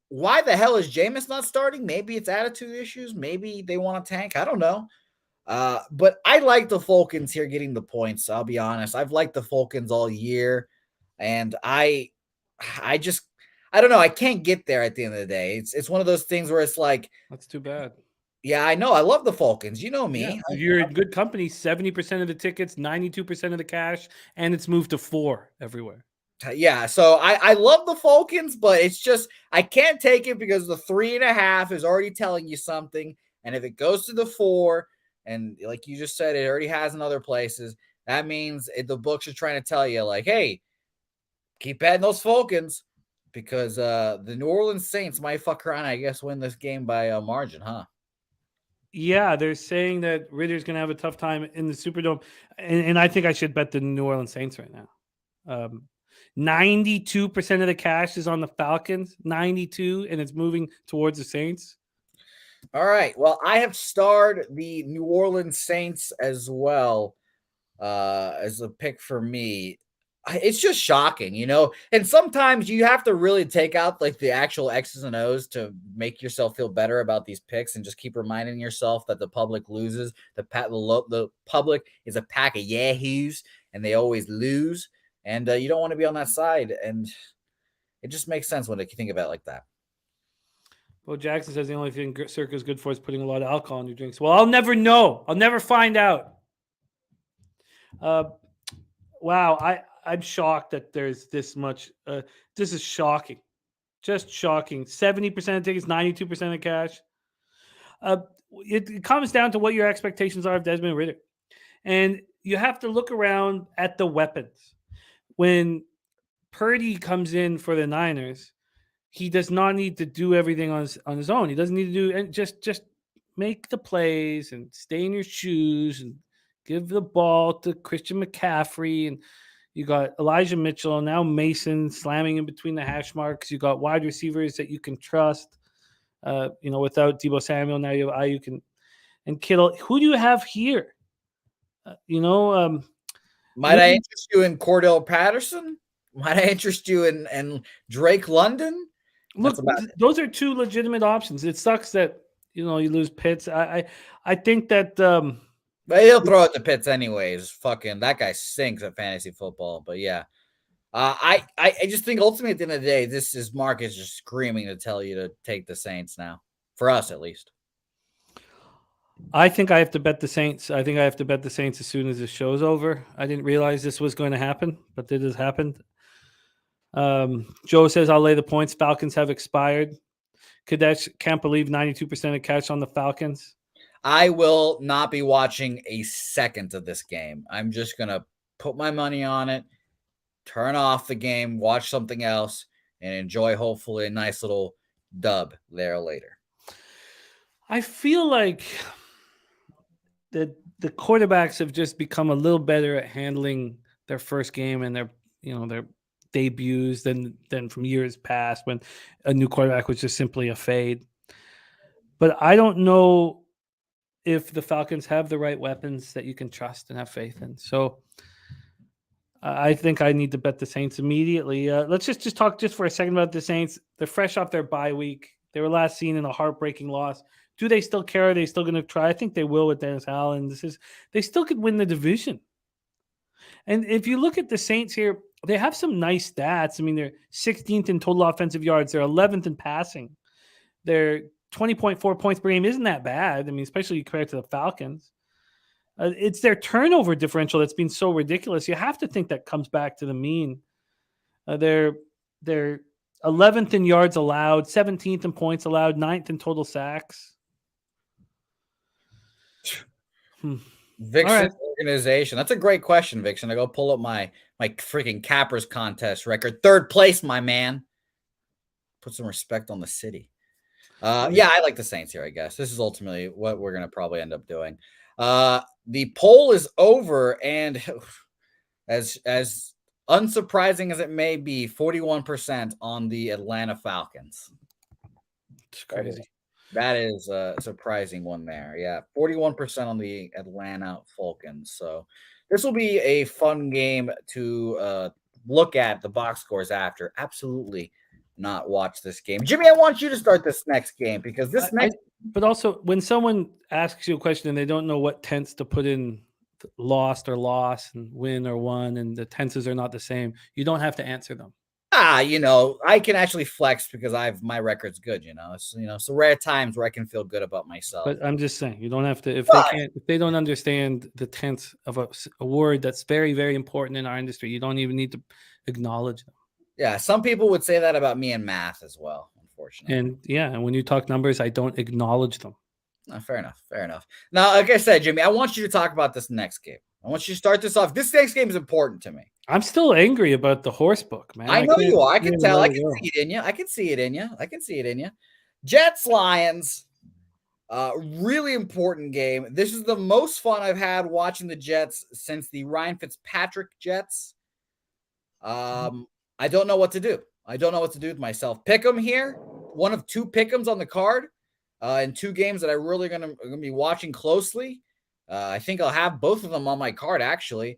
why the hell is Jameis not starting? Maybe it's attitude issues. Maybe they want to tank. I don't know. But I like the Falcons here getting the points. I'll be honest. I've liked the Falcons all year, and I don't know. I can't get there at the end of the day. It's one of those things where it's like, that's too bad. Yeah, I know. I love the Falcons. You know me. Yeah, you're in good company. 70% of the tickets, 92% of the cash, and it's moved to 4 everywhere. Yeah, so I love the Falcons, but it's just I can't take it because the 3.5 is already telling you something, and if it goes to the 4. And like you just said, it already has in other places. That means the books are trying to tell you, like, hey, keep betting those Falcons because the New Orleans Saints might fuck around, I guess, win this game by a margin, huh? Yeah, they're saying that Ridder's going to have a tough time in the Superdome. And I think I should bet the New Orleans Saints right now. 92% of the cash is on the Falcons, 92, and it's moving towards the Saints. All right. Well, I have starred the New Orleans Saints as well as a pick for me. It's just shocking, you know. And sometimes you have to really take out like the actual X's and O's to make yourself feel better about these picks, and just keep reminding yourself that the public loses. The public is a pack of yahoos, and they always lose. And you don't want to be on that side. And it just makes sense when you think about it like that. Well, Jackson says the only thing Circa is good for is putting a lot of alcohol in your drinks. Well, I'll never know. I'll never find out. Wow, I'm shocked that there's this much. This is shocking, just shocking. 70% of tickets, 92% of cash. It comes down to what your expectations are of Desmond Ridder, and you have to look around at the weapons. When Purdy comes in for the Niners, he does not need to do everything on his own. He doesn't need to do and just make the plays and stay in your shoes and give the ball to Christian McCaffrey. And you got Elijah Mitchell and now Mason slamming in between the hash marks. You got wide receivers that you can trust. Without Deebo Samuel, now you have Ayuk and Kittle. Who do you have here? Might I interest you in Cordell Patterson? Might I interest you in Drake London? Look, those are two legitimate options. It sucks that you lose Pitts. I think that but he'll throw it to Pitts anyways. Fucking that guy stinks at fantasy football. But yeah, I just think ultimately at the end of the day, this market is just screaming to tell you to take the Saints now, for us at least. I think I have to bet the Saints. I think I have to bet the Saints as soon as the show's over. I didn't realize this was going to happen, but it has happened. Joe says, I'll lay the points. Falcons have expired. Kadesh can't believe 92% of cash on the Falcons. I will not be watching a second of this game. I'm just going to put my money on it, turn off the game, watch something else, and enjoy hopefully a nice little dub there later. I feel like the quarterbacks have just become a little better at handling their first game and their debuts than from years past when a new quarterback was just simply a fade. But I don't know if the Falcons have the right weapons that you can trust and have faith in. So I think I need to bet the Saints immediately. Let's just talk just for a second about the Saints. They're fresh off their bye week. They were last seen in a heartbreaking loss. Do they still care? Are they still going to try? I think they will with Dennis Allen. They still could win the division. And if you look at the Saints here, they have some nice stats. I mean, they're 16th in total offensive yards. They're 11th in passing. They're 20.4 points per game. Isn't that bad? I mean, especially compared to the Falcons. It's their turnover differential that's been so ridiculous. You have to think that comes back to the mean. They're 11th in yards allowed, 17th in points allowed, 9th in total sacks. Vixen organization. That's a great question, Vixen. I go pull up my freaking Cappers contest record. 3rd place, my man. Put some respect on the city. Yeah, I like the Saints here, I guess. This is ultimately what we're going to probably end up doing. The poll is over, and as unsurprising as it may be, 41% on the Atlanta Falcons. It's crazy. That is a surprising one there. Yeah, 41% on the Atlanta Falcons. So this will be a fun game to look at the box scores after. Absolutely not watch this game. Jimmy, I want you to start this next game because but also, when someone asks you a question and they don't know what tense to put in, lost or lost, and win or won, and the tenses are not the same, you don't have to answer them. I can actually flex because my record's good. It's rare times where I can feel good about myself. But I'm just saying, you don't have to if they don't understand the tense of a word that's very, very important in our industry. You don't even need to acknowledge them. Yeah, some people would say that about me in math as well, unfortunately. And when you talk numbers, I don't acknowledge them. Fair enough. Now, like I said, Jimmy, I want you to talk about this next game. I want you to start this off. This next game is important to me. I'm still angry about the horse book, man. I know you are. I can tell. I can see it in you. Jets Lions. Really important game. This is the most fun I've had watching the Jets since the Ryan Fitzpatrick Jets. I don't know what to do. I don't know what to do with myself. Pick'em here. One of 2 pick'ems on the card. and two games that I really gonna be watching closely. I think I'll have both of them on my card actually.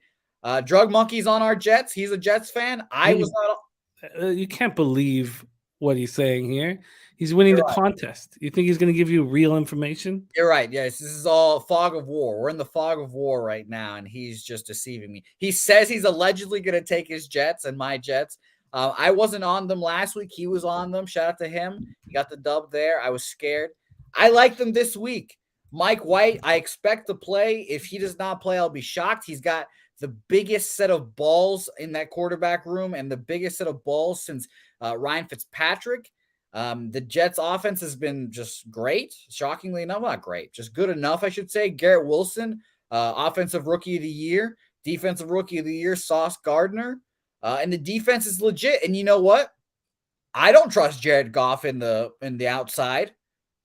Drug Monkey's on our Jets. He's a Jets fan. I was not. You can't believe what he's saying here. He's winning the contest. You think he's going to give you real information? You're right. Yes, this is all fog of war. We're in the fog of war right now, and he's just deceiving me. He says he's allegedly going to take his Jets and my Jets. I wasn't on them last week. He was on them. Shout out to him. He got the dub there. I was scared. I like them this week. Mike White, I expect to play. If he does not play, I'll be shocked. He's got the biggest set of balls in that quarterback room and the biggest set of balls since Ryan Fitzpatrick. The Jets offense has been just great. Shockingly enough, not great, just good enough, I should say. Garrett Wilson, offensive rookie of the year, defensive rookie of the year, Sauce Gardner. And the defense is legit. And you know what? I don't trust Jared Goff in the outside.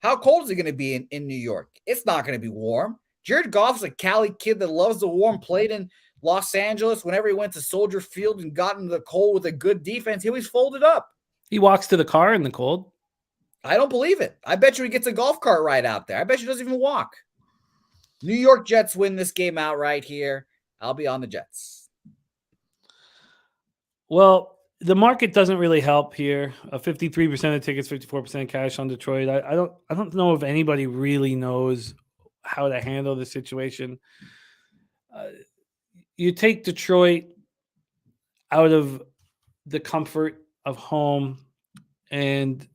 How cold is it going to be in New York? It's not going to be warm. Jared Goff's a Cali kid that loves the warm, played in Los Angeles. Whenever he went to Soldier Field and got into the cold with a good defense, he always folded up. He walks to the car in the cold. I don't believe it. I bet you he gets a golf cart ride out there. I bet you he doesn't even walk. New York Jets win this game outright here. I'll be on the Jets. Well, the market doesn't really help here. 53% of tickets, 54% cash on Detroit. I don't know if anybody really knows how to handle the situation. You take Detroit out of the comfort of home, and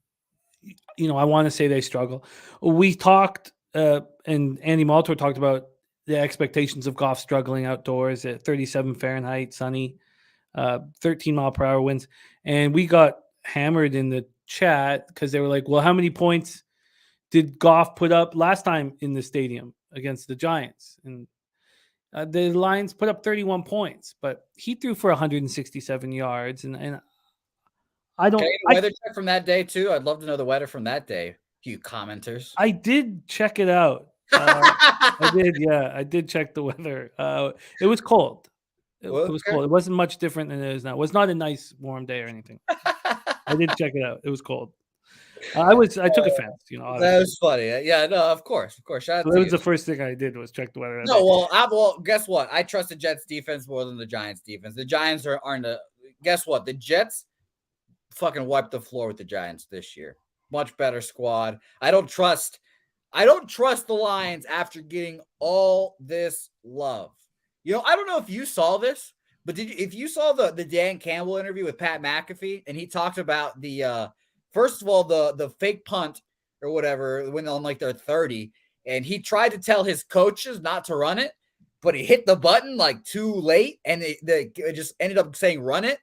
I want to say they struggle. We talked, and Andy Maltor talked about the expectations of Goff struggling outdoors at 37 Fahrenheit, sunny, 13 mile per hour winds, and we got hammered in the chat because they were like, "Well, how many points did Goff put up last time in the stadium against the Giants?" And the Lions put up 31 points, but he threw for 167 yards, and I don't. Can I get a weather check from that day too? I'd love to know the weather from that day, you commenters. I did check it out. I did, yeah. I did check the weather. It was cold. It was cold. It wasn't much different than it is now. It was not a nice warm day or anything. I did check it out. It was cold. I took offense, obviously. That was funny. Yeah, no, of course. Shout out that was the first thing I did was check the weather. No, well, guess what? I trust the Jets defense more than the Giants defense. The Giants aren't guess what? The Jets fucking wiped the floor with the Giants this year. Much better squad. I don't trust the Lions after getting all this love. I don't know if you saw this, but if you saw the Dan Campbell interview with Pat McAfee, and he talked about the first of all, the fake punt or whatever when on like their 30, and he tried to tell his coaches not to run it, but he hit the button like too late, and it just ended up saying run it.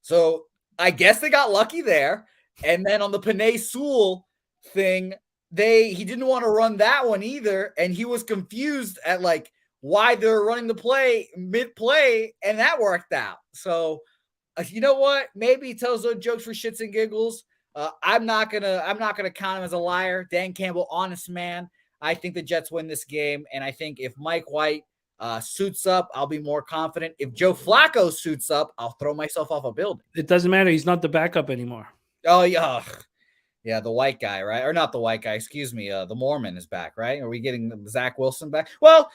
So I guess they got lucky there. And then on the Penei Sewell thing, he didn't want to run that one either, and he was confused at like why they're running the play mid-play, and that worked out. So you know what? Maybe he tells those jokes for shits and giggles. I'm not gonna count him as a liar. Dan Campbell, honest man. I think the Jets win this game, and I think if Mike White suits up, I'll be more confident. If Joe Flacco suits up, I'll throw myself off a building. It doesn't matter. He's not the backup anymore. Oh yeah, yeah. The white guy, right? Or not the white guy? Excuse me. The Mormon is back, right? Are we getting Zach Wilson back? Well,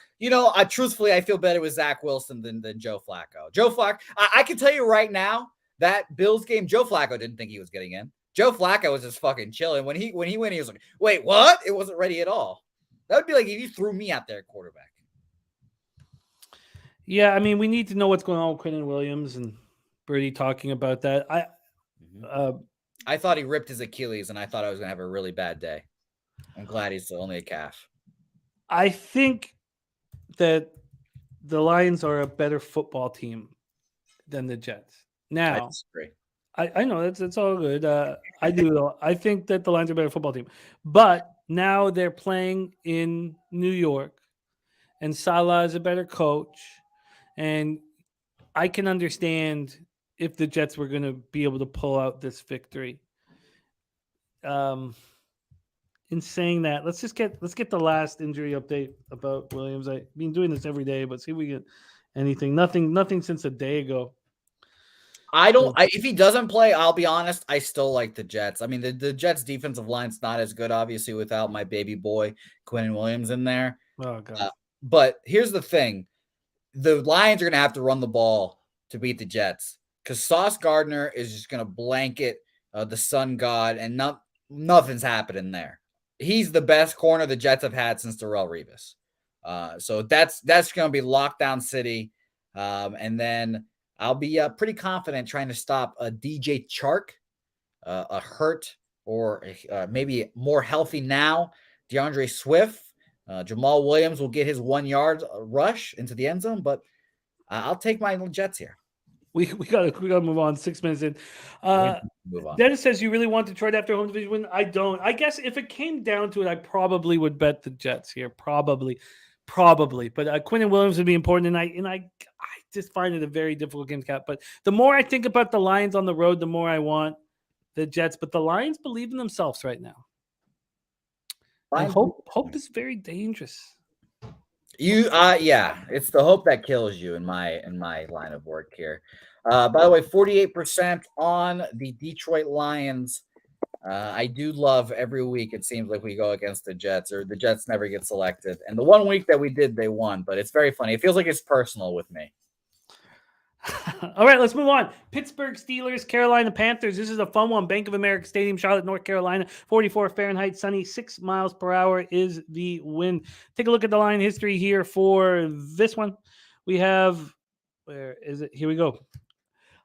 truthfully, I feel better with Zach Wilson than Joe Flacco. Joe Flacco. I can tell you right now that Bills game, Joe Flacco didn't think he was getting in. Joe Flacco was just fucking chilling. When he went, he was like, wait, what? It wasn't ready at all. That would be like if you threw me out there at quarterback. Yeah, I mean, we need to know what's going on with Quinnen Williams, and Birdie talking about that. I thought he ripped his Achilles, and I thought I was going to have a really bad day. I'm glad he's only a calf. I think that the Lions are a better football team than the Jets. Now, I disagree. I know that's all good. I do though. I think that the Lions are a better football team, but now they're playing in New York, and Salah is a better coach, and I can understand if the Jets were going to be able to pull out this victory. In saying that, let's get the last injury update about Williams. I've been doing this every day, but see if we get anything. Nothing since a day ago. If he doesn't play, I'll be honest, I still like the Jets. I mean, the Jets defensive line's not as good, obviously, without my baby boy Quinnen Williams in there. Oh god. But here's the thing. The Lions are going to have to run the ball to beat the Jets because Sauce Gardner is just going to blanket the sun god, and nothing's happening there. He's the best corner the Jets have had since Darrelle Revis. So that's going to be lockdown city. And then I'll be pretty confident trying to stop a DJ Chark, a hurt or maybe more healthy now DeAndre Swift. Jamal Williams will get his 1 yard rush into the end zone, but I'll take my Jets here. We gotta move on. 6 minutes in. Move on. Dennis says you really want Detroit after home division win. I don't. I guess if it came down to it, I probably would bet the Jets here. Probably. But Quinnen Williams would be important, and I just find it a very difficult game to cap. But the more I think about the Lions on the road, the more I want the Jets. But the Lions believe in themselves right now. And hope is very dangerous. It's the hope that kills you in my line of work here. By the way, 48% on the Detroit Lions. I do love every week. It seems like we go against the Jets, or the Jets never get selected. And the 1 week that we did, they won. But it's very funny. It feels like it's personal with me. All right, let's move on. Pittsburgh Steelers, Carolina Panthers. This is a fun one. Bank of America Stadium, Charlotte, North Carolina. 44 Fahrenheit, sunny, 6 miles per hour is the wind. Take a look at the line history here for this one. We have, where is it? Here we go.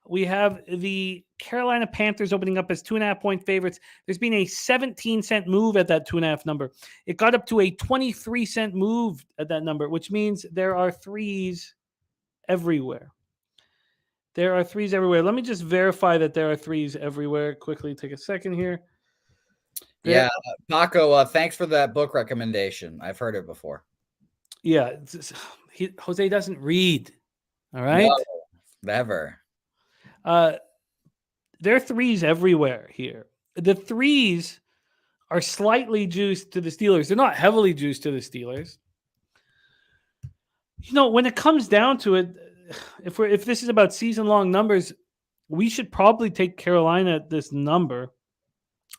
We have the Carolina Panthers opening up as 2.5-point favorites. There's been a 17-cent move at that 2.5 number. It got up to a 23-cent move at that number, which means there are threes everywhere. There are threes everywhere. Let me just verify that there are threes everywhere. Quickly, take a second here. Yeah, Paco, thanks for that book recommendation. I've heard it before. Yeah, Jose doesn't read. All right? No, never. There are threes everywhere here. The threes are slightly juiced to the Steelers. They're not heavily juiced to the Steelers. You know, when it comes down to it, if this is about season-long numbers, we should probably take Carolina at this number.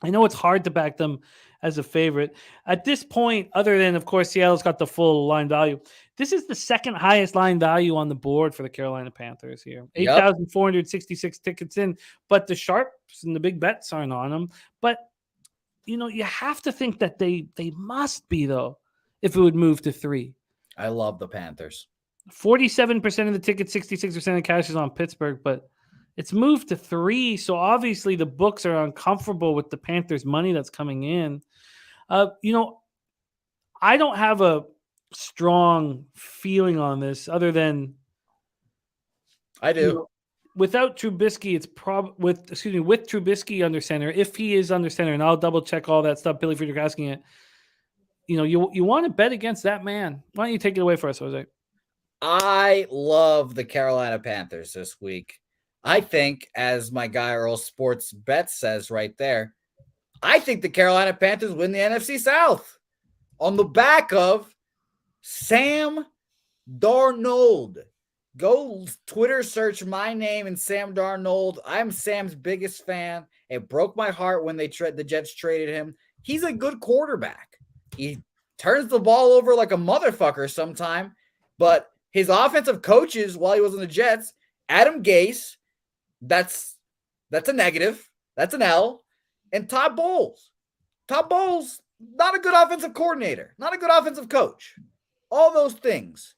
I know it's hard to back them as a favorite. At this point, other than, of course, Seattle's got the full line value, this is the second highest line value on the board for the Carolina Panthers here. 8,466 tickets in, but the sharps and the big bets aren't on them. But, you know, you have to think that they must be, though, if it would move to 3. I love the Panthers. 47% of the tickets, 66% of cash is on Pittsburgh, but it's moved to 3. So obviously the books are uncomfortable with the Panthers' money that's coming in. You know, I don't have a strong feeling on this other than I do. You know, without Trubisky, it's with Trubisky under center, if he is under center, and I'll double check all that stuff. Billy Friedrich asking it. You know, you want to bet against that man. Why don't you take it away for us, Jose? I love the Carolina Panthers this week. I think, as my guy Earl Sports Bet says right there, I think the Carolina Panthers win the NFC South on the back of Sam Darnold. Go Twitter search my name and Sam Darnold. I'm Sam's biggest fan. It broke my heart when the Jets traded him. He's a good quarterback. He turns the ball over like a motherfucker sometime, but his offensive coaches while he was on the Jets, Adam Gase, that's a negative. That's an L. And Todd Bowles. Todd Bowles, not a good offensive coordinator, not a good offensive coach. All those things.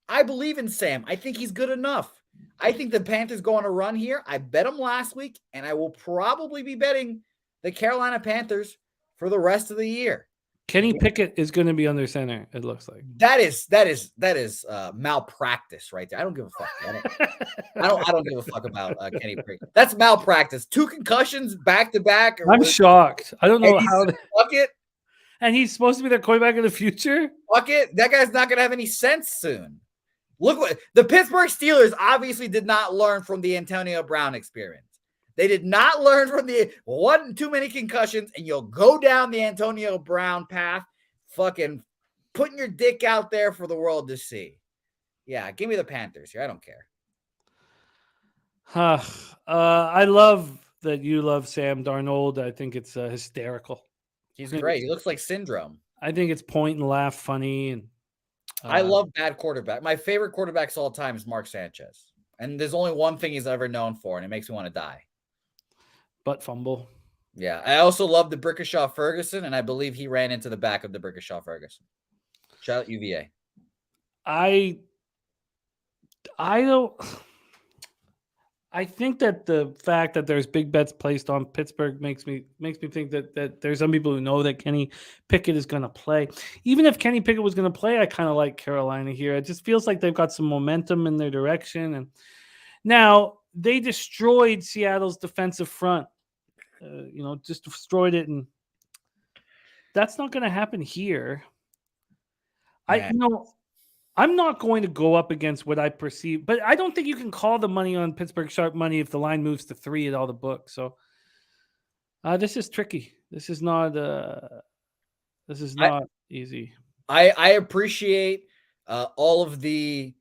I believe in Sam. I think he's good enough. I think the Panthers go on a run here. I bet them last week, and I will probably be betting the Carolina Panthers for the rest of the year. Kenny Pickett is going to be under center, it looks like. That is malpractice right there. I don't give a fuck. I don't give a fuck about Kenny Pickett. That's malpractice. 2 concussions back to back. I'm shocked. I don't know how. Fuck it. And he's supposed to be their quarterback in the future? Fuck it. That guy's not going to have any sense soon. Look what the Pittsburgh Steelers obviously did not learn from the Antonio Brown experience. They did not learn from the too many concussions, and you'll go down the Antonio Brown path, fucking putting your dick out there for the world to see. Yeah, give me the Panthers here. I don't care. I love that you love Sam Darnold. I think it's hysterical. He's great. He looks like Syndrome. I think it's point and laugh funny. And I love bad quarterback. My favorite quarterbacks of all time is Mark Sanchez. And there's only one thing he's ever known for, and it makes me want to die. butt fumble. Yeah. I also love the Brickashaw Ferguson, and I believe he ran into the back of the Brickashaw Ferguson. Shout out UVA. I don't. I think that the fact that there's big bets placed on Pittsburgh makes me think that there's some people who know that Kenny Pickett is going to play. Even if Kenny Pickett was going to play, I kind of like Carolina here. It just feels like they've got some momentum in their direction. And now they destroyed Seattle's defensive front. Just destroyed it, and that's not going to happen here. I'm not going to go up against what I perceive, but I don't think you can call the money on Pittsburgh sharp money if the line moves to 3 at all the books. So this is tricky. This is not easy. I appreciate all of the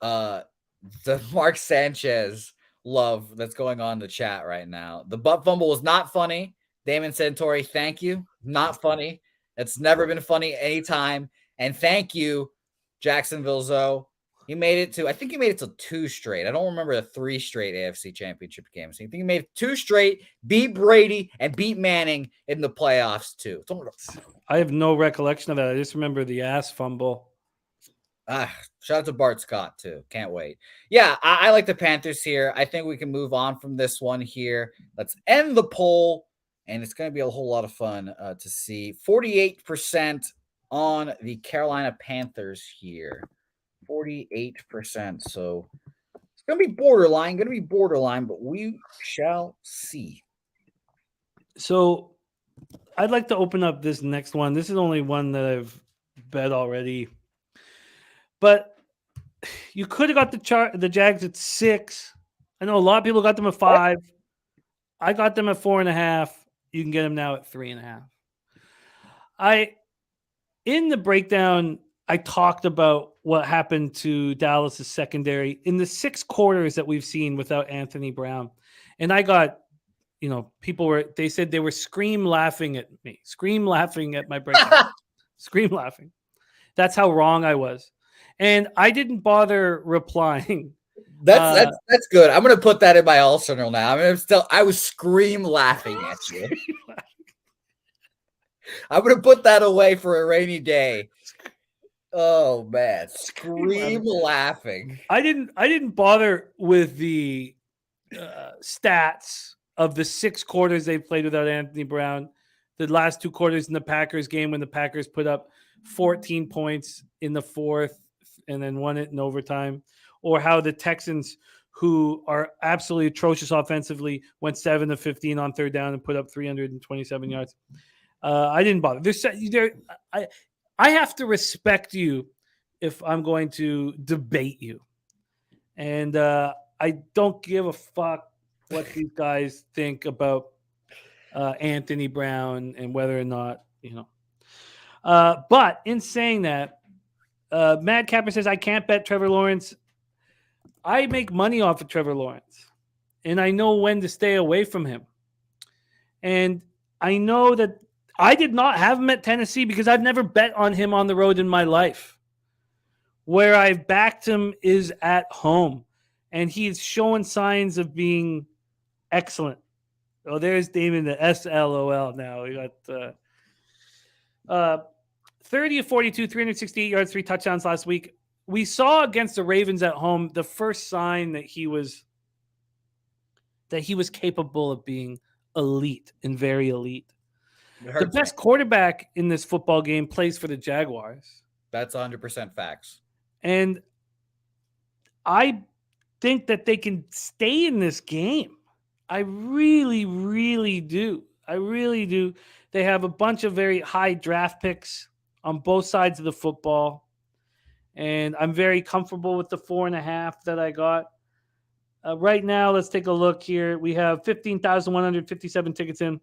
Mark Sanchez love that's going on in the chat right now. The butt fumble was not funny. Damon Santori, thank you. Not funny. It's never been funny anytime. And thank you, Jacksonville Zoe. I think he made it to 2 straight. I don't remember the 3 straight AFC Championship games. I think he made 2 straight, beat Brady, and beat Manning in the playoffs too. I have no recollection of that. I just remember the ass fumble. Shout out to Bart Scott too. Can't wait. Yeah, I like the Panthers here. I think we can move on from this one here. Let's end the poll, and it's going to be a whole lot of fun to see. 48% on the Carolina Panthers here. 48%. So it's going to be borderline, but we shall see. So I'd like to open up this next one. This is only one that I've bet already. But you could have got the Jags at 6. I know a lot of people got them at 5. I got them at 4.5. You can get them now at 3.5. In the breakdown, I talked about what happened to Dallas' secondary in the 6 quarters that we've seen without Anthony Brown. And I got, they said they were scream laughing at me, scream laughing at my breakdown, scream laughing. That's how wrong I was. And I didn't bother replying. That's good. I'm going to put that in my arsenal now. I was scream laughing at you. I'm going to put that away for a rainy day. Oh man, scream laughing. I didn't bother with the stats of the 6 quarters they played without Anthony Brown. The last 2 quarters in the Packers game when the Packers put up 14 points in the 4th and then won it in overtime, or how the Texans, who are absolutely atrocious offensively, went 7 of 15 on 3rd down and put up 327 yards. I didn't bother. I have to respect you if I'm going to debate you. And I don't give a fuck what these guys think about Anthony Brown and whether or not, But in saying that, Mad Capper says, I can't bet Trevor Lawrence. I make money off of Trevor Lawrence, and I know when to stay away from him. And I know that I did not have him at Tennessee because I've never bet on him on the road in my life. Where I've backed him is at home, and he's showing signs of being excellent. Oh, there's Damon, the SLOL now. We got 30 of 42, 368 yards, 3 touchdowns last week. We saw against the Ravens at home the first sign that he was capable of being elite and very elite. The best quarterback in this football game plays for the Jaguars. That's 100% facts. And I think that they can stay in this game. I really, really do. I really do. They have a bunch of very high draft picks on both sides of the football. And I'm very comfortable with the 4.5 that I got. Right now, let's take a look here. We have 15,157 tickets in.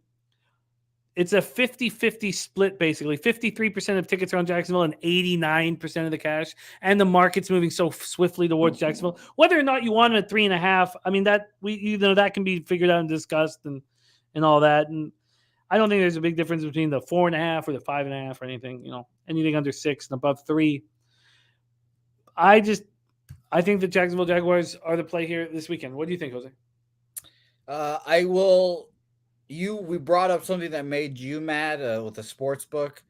it's a 50-50 split, basically. 53% of tickets are on Jacksonville and 89% of the cash. And the market's moving so swiftly towards Jacksonville. Whether or not you want it at 3.5, I mean, that can be figured out and discussed and all that. And I don't think there's a big difference between the 4.5 or the 5.5 or anything. Anything under 6 and above 3. I think the Jacksonville Jaguars are the play here this weekend. What do you think, Jose? We brought up something that made you mad with the sports book.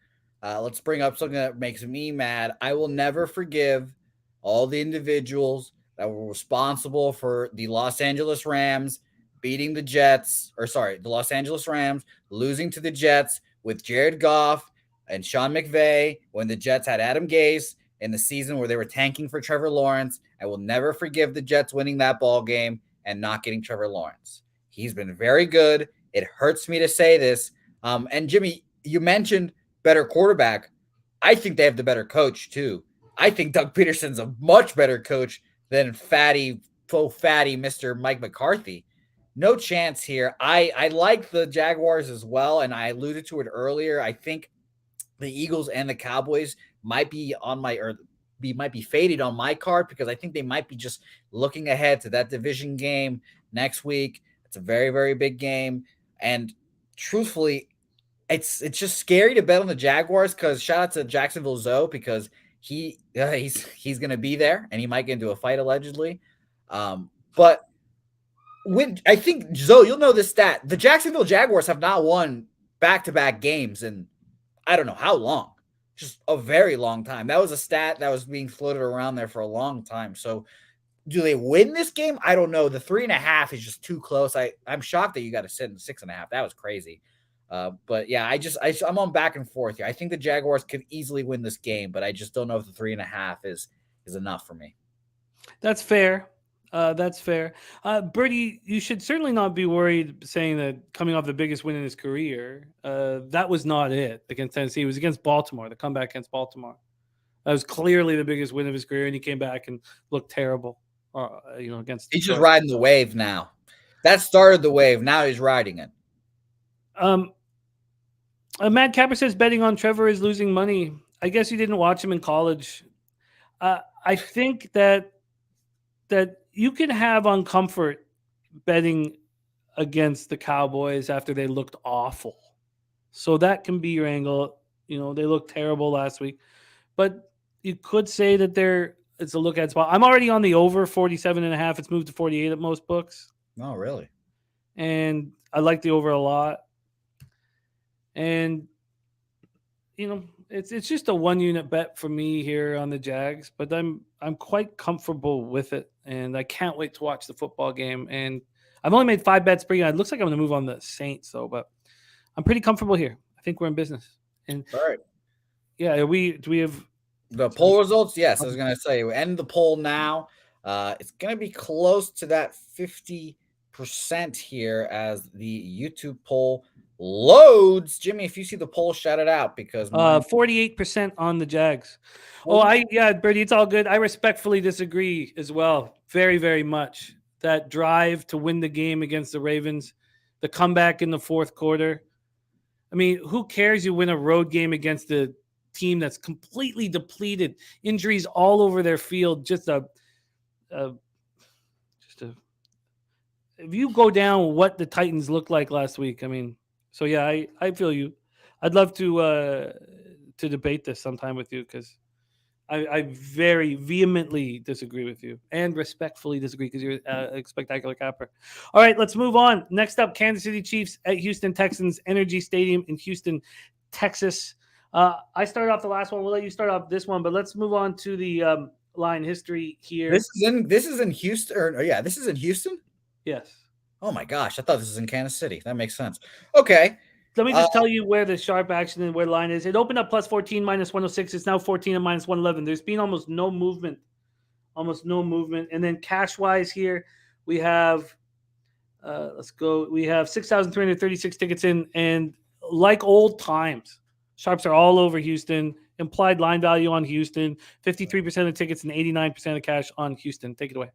Let's bring up something that makes me mad. I will never forgive all the individuals that were responsible for the Los Angeles Rams beating the Los Angeles Rams losing to the Jets with Jared Goff and Sean McVay when the Jets had Adam Gase in the season where they were tanking for Trevor Lawrence. I will never forgive the Jets winning that ball game and not getting Trevor Lawrence. He's been very good. It hurts me to say this. And Jimmy, you mentioned better quarterback. I think they have the better coach too. I think Doug Peterson's a much better coach than fatty Mr. Mike McCarthy. No chance here. I like the Jaguars as well, and I alluded to it earlier. I think the Eagles and the Cowboys might be faded on my card because I think they might be just looking ahead to that division game next week. It's a very, very big game. And truthfully, it's just scary to bet on the Jaguars because shout out to Jacksonville Zoe because he's going to be there and he might get into a fight allegedly. But I think, Zoe, you'll know this stat. The Jacksonville Jaguars have not won back-to-back games in I don't know how long. Just a very long time. That was a stat that was being floated around there for a long time. So do they win this game? I don't know. The 3.5 is just too close. I'm shocked that you got to sit in 6.5. That was crazy. But yeah, I'm on back and forth here. I think the Jaguars could easily win this game, but I just don't know if the 3.5 is enough for me. That's fair. That's fair. Bertie, you should certainly not be worried saying that coming off the biggest win in his career. That was not it against Tennessee. It was against Baltimore, the comeback against Baltimore. That was clearly the biggest win of his career, and he came back and looked terrible. Against. He's just riding the wave now. That started the wave. Now he's riding it. Matt Capper says betting on Trevor is losing money. I guess you didn't watch him in college. I think that you can have on comfort betting against the Cowboys after they looked awful. So that can be your angle. They looked terrible last week. But you could say that it's a look at spot. I'm already on the over 47.5. It's moved to 48 at most books. Oh, really? And I like the over a lot. And, it's just a 1-unit bet for me here on the Jags, but I'm quite comfortable with it, and I can't wait to watch the football game. And I've only made 5 bets per year. It looks like I'm going to move on the Saints, though, but I'm pretty comfortable here. I think we're in business. And all right. Yeah, do we have the poll results? Yes, I was going to say we end the poll now. It's going to be close to that 50% here as the YouTube poll loads. Jimmy, if you see the poll, shout it out because 48% on the Jags. Bertie, it's all good. I respectfully disagree as well. Very, very much. That drive to win the game against the Ravens, the comeback in the fourth quarter. I mean, who cares you win a road game against a team that's completely depleted, injuries all over their field, if you go down what the Titans looked like last week, I mean, so yeah, I feel you. I'd love to debate this sometime with you because I very vehemently disagree with you and respectfully disagree because you're a spectacular capper. All right, let's move on. Next up, Kansas City Chiefs at Houston Texans, Energy Stadium in Houston, Texas. I started off the last one. We'll let you start off this one, but let's move on to the line history here. This is in Houston. This is in Houston? Yes. Oh my gosh, I thought this was in Kansas City. That makes sense. Okay. Let me just tell you where the sharp action and where the line is. It opened up plus 14, minus 106. It's now 14 and minus 111. There's been almost no movement. And then cash-wise here, we have, we have 6,336 tickets in. And like old times, sharps are all over Houston. Implied line value on Houston, 53% of tickets and 89% of cash on Houston. Take it away.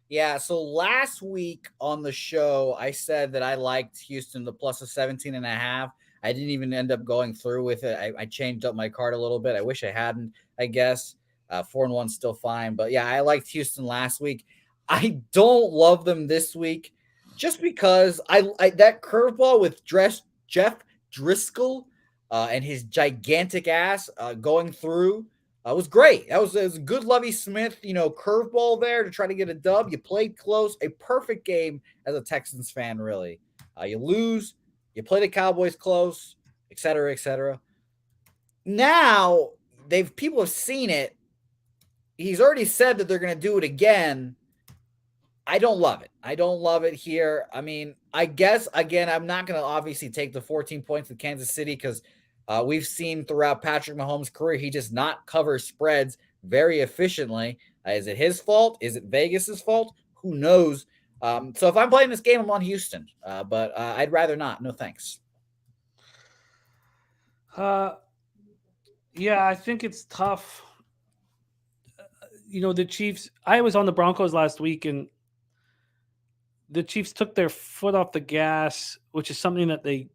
Yeah, so last week on the show, I said that I liked Houston, the plus of 17.5. I didn't even end up going through with it. I changed up my card a little bit. I wish I hadn't, I guess. 4-1 still fine. But yeah, I liked Houston last week. I don't love them this week just because I that curveball with Jeff Driscoll and his gigantic ass going through was great. It was a good Lovie Smith, curveball there to try to get a dub. You played close. A perfect game as a Texans fan, really. You lose. You play the Cowboys close, et cetera, et cetera. Now, people have seen it. He's already said that they're going to do it again. I don't love it. I don't love it here. I mean, I guess, again, I'm not going to obviously take the 14 points with Kansas City because we've seen throughout Patrick Mahomes' career, he does not cover spreads very efficiently. Is it his fault? Is it Vegas's fault? Who knows? So if I'm playing this game, I'm on Houston, but I'd rather not. No thanks. Yeah, I think it's tough. The Chiefs, I was on the Broncos last week, and the Chiefs took their foot off the gas, which is something that they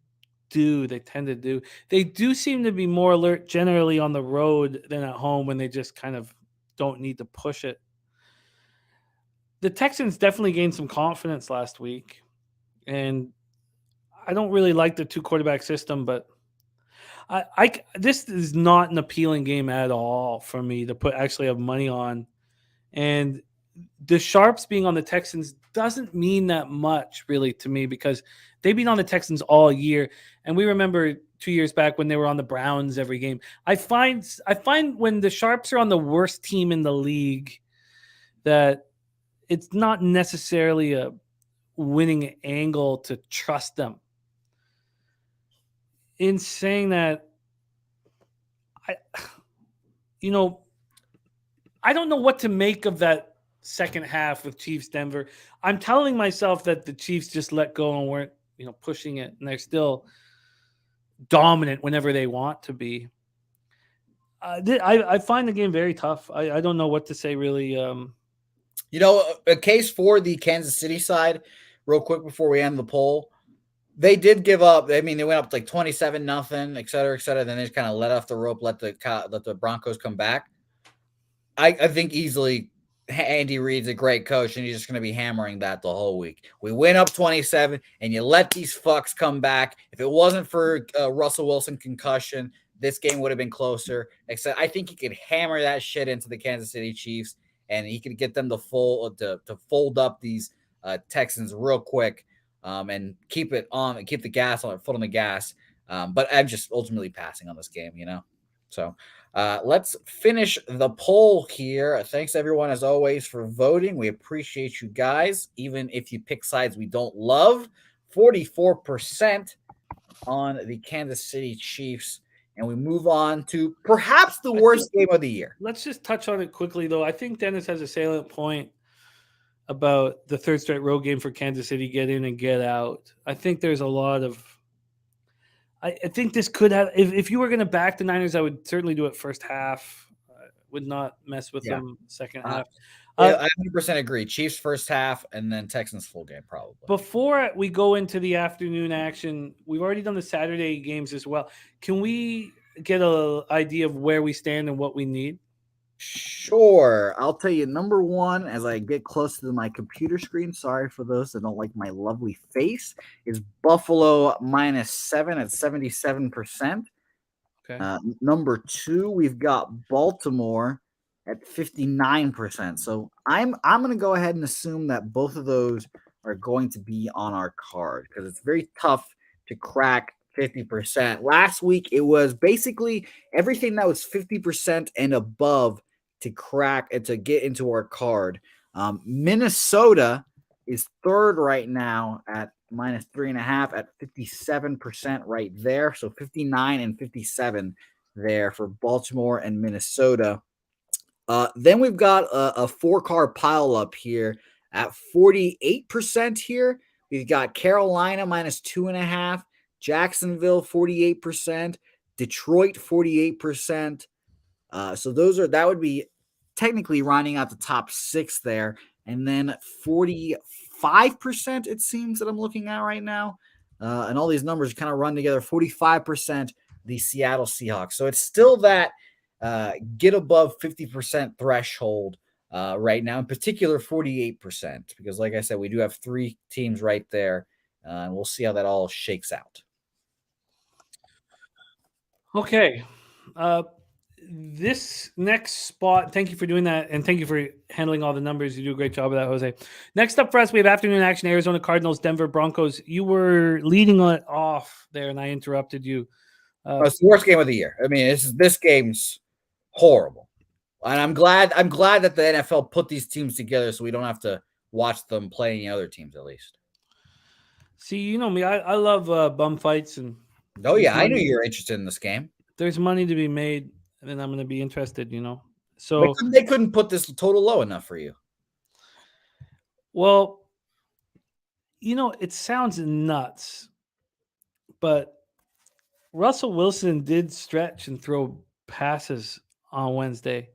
tend to do. They do seem to be more alert generally on the road than at home when they just kind of don't need to push it. The Texans definitely gained some confidence last week, and I don't really like the 2-quarterback system, but this is not an appealing game at all for me to actually have money on. And the sharps being on the Texans doesn't mean that much really to me because they've been on the Texans all year. And we remember 2 years back when they were on the Browns every game. I find when the sharps are on the worst team in the league that it's not necessarily a winning angle to trust them. In saying that, I don't know what to make of that second half with Chiefs Denver. I'm telling myself that the Chiefs just let go and weren't, pushing it, and they're still dominant whenever they want to be. I find the game very tough. I don't know what to say really. A case for the Kansas City side, real quick before we end the poll. They did give up. I mean, they went up like 27-0, et cetera, et cetera. Then they just kind of let off the rope, let the Broncos come back. I think easily Andy Reid's a great coach, and he's just going to be hammering that the whole week. We went up 27, and you let these fucks come back. If it wasn't for Russell Wilson concussion, this game would have been closer. Except I think he could hammer that shit into the Kansas City Chiefs, and he could get them to fold up these Texans real quick. And keep the foot on the gas. But I'm just ultimately passing on this game, So let's finish the poll here. Thanks everyone as always for voting. We appreciate you guys, even if you pick sides we don't love. 44% on the Kansas City Chiefs. And we move on to perhaps the worst game of the year. Let's just touch on it quickly, though. I think Dennis has a salient point about the third straight road game for Kansas City, get in and get out. I think there's a lot of I think this could have if you were going to back the Niners, I would certainly do it first half. Would not mess with them second half. I 100% agree. Chiefs first half and then Texans full game probably. Before we go into the afternoon action, we've already done the Saturday games as well. Can we get an idea of where we stand and what we need? Sure. I'll tell you, number one, as I get close to my computer screen, sorry for those that don't like my lovely face, is Buffalo -7 at 77%. Okay. Number two, we've got Baltimore at 59%. So I'm going to go ahead and assume that both of those are going to be on our card because it's very tough to crack 50%. Last week, it was basically everything that was 50% and above to crack and to get into our card. Minnesota is third right now at -3.5 at 57% right there. So 59 and 57 there for Baltimore and Minnesota. Then we've got a four-car pileup here at 48% here. We've got Carolina -2.5, Jacksonville 48%, Detroit 48%. So that would be technically rounding out the top six there. And then 45% it seems that I'm looking at right now and all these numbers kind of run together. 45% the Seattle Seahawks. So it's still that get above 50% threshold right now, in particular 48%, because like I said, we do have 3 teams right there, and we'll see how that all shakes out. Okay. This next spot, thank you for doing that, and thank you for handling all the numbers. You do a great job of that, Jose. Next up for us, we have afternoon action: Arizona Cardinals, Denver Broncos. You were leading it off there, and I interrupted you. It's the worst game of the year. I mean, this game's horrible, and I'm glad that the NFL put these teams together so we don't have to watch them play any other teams at least. See, you know me, I love bum fights, and oh yeah, I knew you were interested in this game. There's money to be made, and I'm going to be interested. So they couldn't put this total low enough for you. Well, it sounds nuts, but Russell Wilson did stretch and throw passes on Wednesday.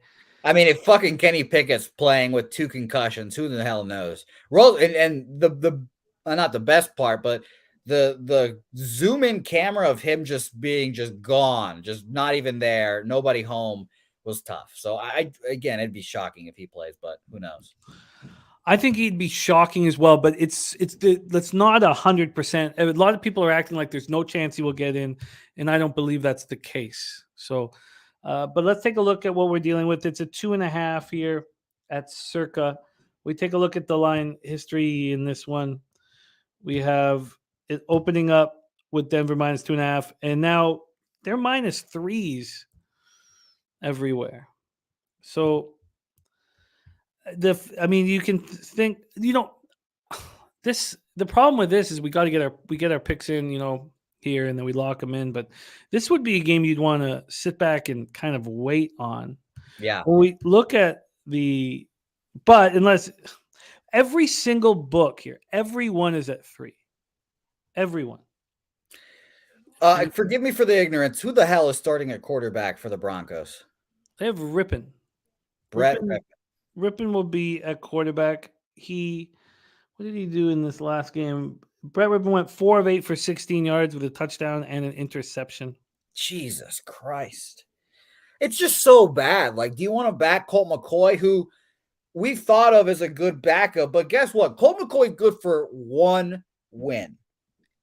I mean, if fucking Kenny Pickett's playing with 2 concussions, who the hell knows? And the not the best part, but the zoom in camera of him just being gone, just not even there, nobody home, was tough. So again, it'd be shocking if he plays, but who knows? I think he'd be shocking as well, but it's not 100%. A lot of people are acting like there's no chance he will get in, and I don't believe that's the case. So, but let's take a look at what we're dealing with. It's a 2.5 here at Circa. We take a look at the line history in this one. We have it opening up with Denver minus 2.5, and now they're minus 3s everywhere. So you can think, the problem with this is we get our picks in, here, and then we lock them in. But this would be a game you'd want to sit back and kind of wait on. Yeah. When we look at unless every single book here, everyone is at 3. Everyone. Forgive me for the ignorance. Who the hell is starting at quarterback for the Broncos? They have Rippon. Brett Rippon will be at quarterback. What did he do in this last game? Brett Rippon went 4 of 8 for 16 yards with a touchdown and an interception. Jesus Christ. It's just so bad. Like, do you want to back Colt McCoy, who we thought of as a good backup? But guess what? Colt McCoy good for 1 win.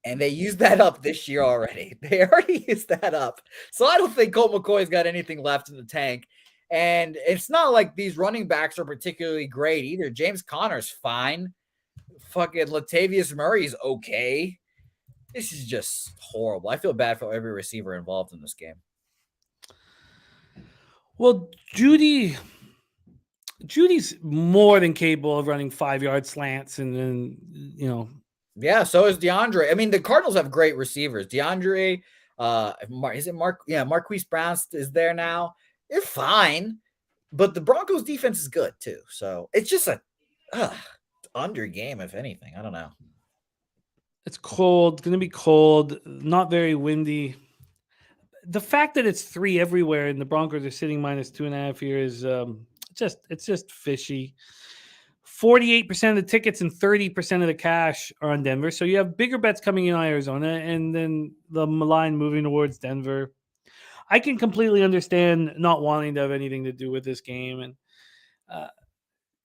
And they used that up this year already. They already used that up. So I don't think Colt McCoy's got anything left in the tank. And it's not like these running backs are particularly great either. James Conner's fine. Fucking Latavius Murray's okay. This is just horrible. I feel bad for every receiver involved in this game. Well, Judy's more than capable of running 5-yard slants, and then Yeah, so is DeAndre. I mean, the Cardinals have great receivers. DeAndre, is it Mark? Yeah, Marquise Brown is there now. They're fine, but the Broncos defense is good too. So it's just a under game, if anything. I don't know. It's cold. Going to be cold. Not very windy. The fact that it's 3 everywhere and the Broncos are sitting minus 2.5 here is it's just fishy. 48% of the tickets and 30% of the cash are on Denver. So you have bigger bets coming in on Arizona, and then the line moving towards Denver. I can completely understand not wanting to have anything to do with this game. And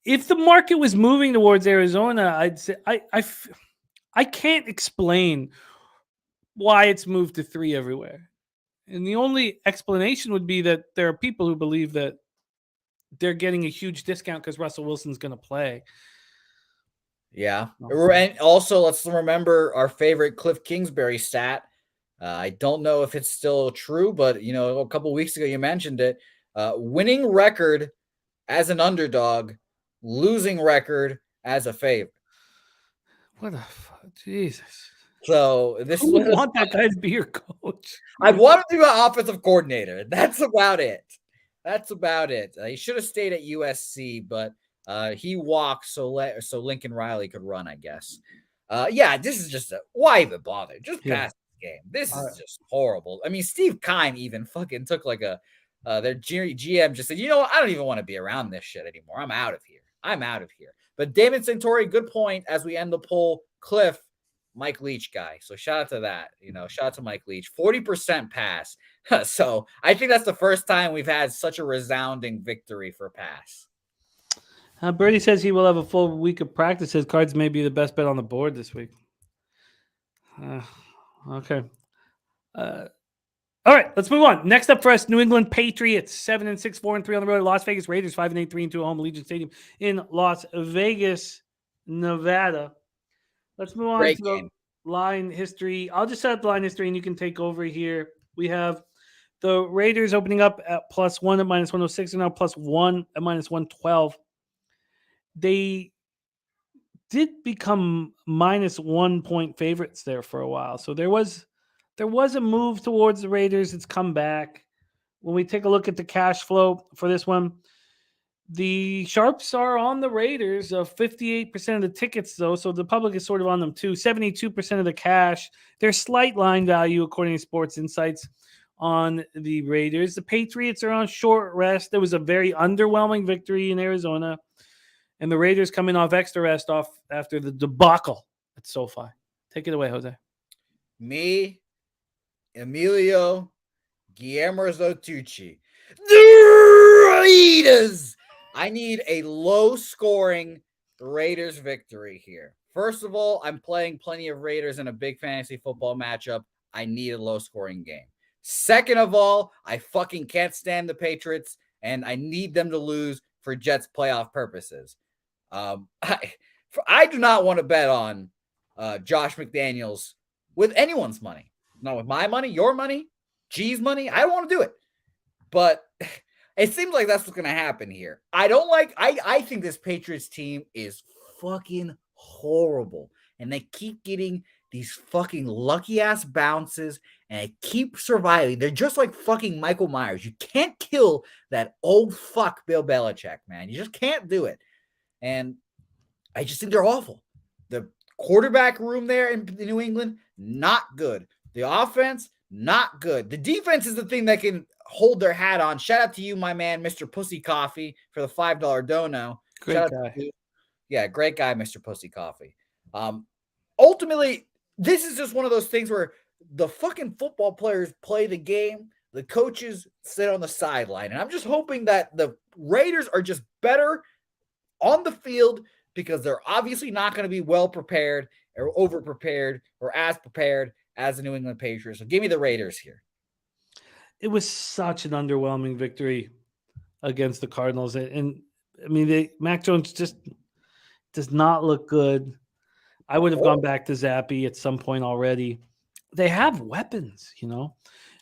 if the market was moving towards Arizona, I'd say I can't explain why it's moved to 3 everywhere. And the only explanation would be that there are people who believe that they're getting a huge discount because Russell Wilson's going to play. Yeah. And also, let's remember our favorite Cliff Kingsbury stat. I don't know if it's still true, but, a couple of weeks ago you mentioned it. Winning record as an underdog, losing record as a favorite. What a fuck, Jesus. So this I want that guy to be your coach. I want him to be an offensive coordinator. That's about it. He should have stayed at USC, but he walked so Lincoln Riley could run, I guess. This is just why even bother? Just pass the game. This is just horrible. I mean, Steve Keim even fucking took like their GM just said, I don't even want to be around this shit anymore. I'm out of here. But Damon Santori, good point as we end the poll. Cliff, Mike Leach guy. So shout out to that. Shout out to Mike Leach. 40% pass. So I think that's the first time we've had such a resounding victory for pass. Birdie says he will have a full week of practice. His Cards may be the best bet on the board this week. Okay. All right, let's move on. Next up for us, New England Patriots, 7-6, 4-3 on the road. Las Vegas Raiders, 5-8, 3-2 at home, Allegiant Stadium in Las Vegas, Nevada. Let's move on Great to game. the line history. I'll just set up the line history, and you can take over here. We have the Raiders opening up at +1 at -106, and now +1 at -112. They did become -1 point favorites there for a while, so there was a move towards the Raiders. It's come back. When we take a look at the cash flow for this one, the sharps are on the Raiders. 58% of the tickets, though, so the public is sort of on them too. 72% of the cash. There's slight line value, according to Sports Insights, on the Raiders. The Patriots are on short rest. There was a very underwhelming victory in Arizona, and the Raiders coming off extra rest after the debacle at SoFi. Take it away, Jose. Me, Emilio, Guillermo Zotucci. The Raiders! I need a low-scoring Raiders victory here. First of all, I'm playing plenty of Raiders in a big fantasy football matchup. I need a low-scoring game. Second of all, I fucking can't stand the Patriots, and I need them to lose for Jets playoff purposes. I do not want to bet on Josh McDaniels with anyone's money. Not with my money, your money, G's money. I don't want to do it. But it seems like that's what's going to happen here. I think this Patriots team is fucking horrible. And they keep getting these fucking lucky ass bounces and they keep surviving. They're just like fucking Michael Myers. You can't kill that old fuck Bill Belichick, man. You just can't do it. And I just think they're awful. The quarterback room there in New England, not good. The offense, not good. The defense is the thing that can hold their hat on. Shout out to you, my man, Mr. Pussy Coffee, for the $5 dono. Great guy. Yeah, great guy, Mr. Pussy Coffee. Ultimately, this is just one of those things where the fucking football players play the game. The coaches sit on the sideline. And I'm just hoping that the Raiders are just better on the field because they're obviously not going to be well prepared or over prepared or as prepared as the New England Patriots. So give me the Raiders here. It was such an underwhelming victory against the Cardinals. And I mean, Mac Jones just does not look good. I would have gone back to Zappy at some point already. They have weapons,